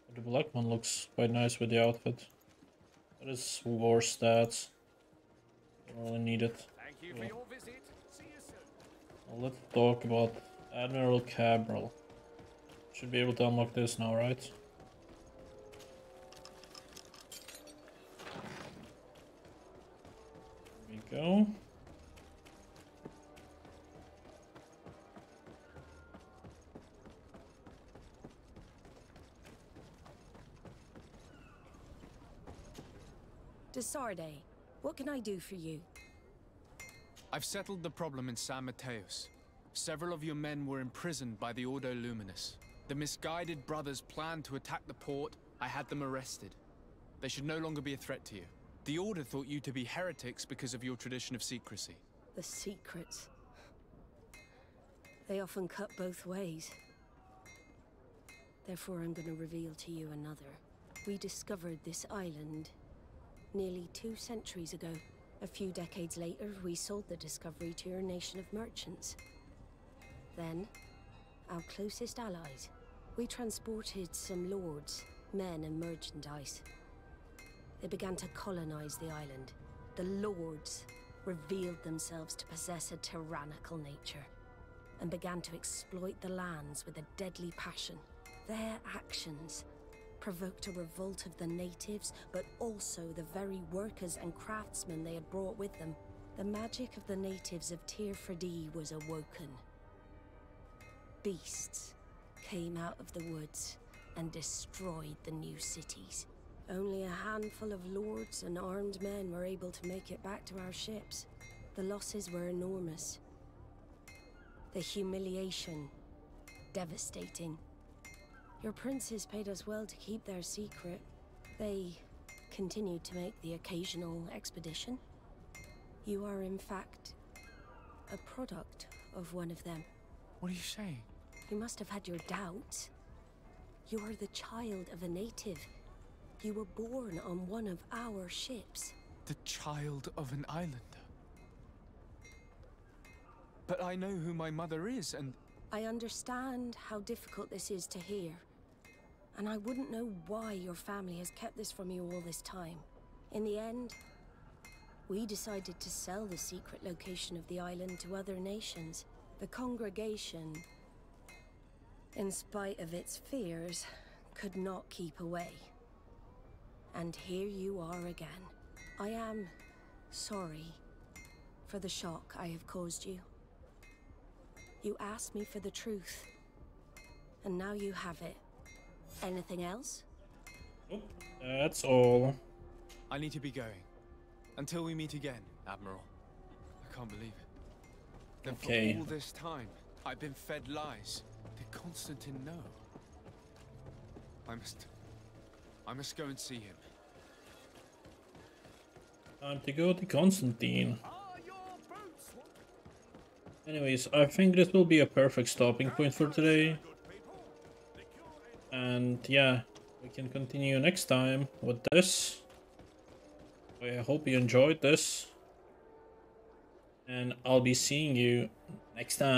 But the black one looks quite nice with the outfit. What is war stats? Don't really need it. Thank you for your visit. See you soon. Well, let's talk about Admiral Cabral. Should be able to unlock this now, right? There we go. Desarde, what can I do for you? I've settled the problem in San Mateos. Several of your men were imprisoned by the Ordo Luminous. The misguided brothers planned to attack the port. I had them arrested. They should no longer be a threat to you. The Order thought you to be heretics because of your tradition of secrecy. The secrets. They often cut both ways. Therefore, I'm going to reveal to you another. We discovered this island nearly 2 centuries ago. A few decades later, we sold the discovery to your nation of merchants. Then, our closest allies. We transported some lords, men and merchandise. They began to colonize the island. The lords revealed themselves to possess a tyrannical nature and began to exploit the lands with a deadly passion. Their actions provoked a revolt of the natives, but also the very workers and craftsmen they had brought with them. The magic of the natives of Tir Fredee was awoken. Beasts came out of the woods and destroyed the new cities. Only a handful of lords and armed men were able to make it back to our ships. The losses were enormous. The humiliation, devastating. Your princes paid us well to keep their secret. They continued to make the occasional expedition. You are, in fact, a product of one of them. What are you saying? You must have had your doubts. You are the child of a native. You were born on one of our ships. The child of an islander. But I know who my mother is, and... I understand how difficult this is to hear. And I wouldn't know why your family has kept this from you all this time. In the end, we decided to sell the secret location of the island to other nations. The congregation, in spite of its fears, could not keep away. And here you are again. I am sorry for the shock I have caused you. You asked me for the truth, and now you have it. Anything else? Nope, that's all. I need to be going. Until we meet again, Admiral. I can't believe it. That Okay. for all this time, I've been fed lies. Did Constantine know? I must go and see him. Time to go to Constantine. Anyways, I think this will be a perfect stopping point for today. And yeah, we can continue next time with this. I hope you enjoyed this. And I'll be seeing you next time.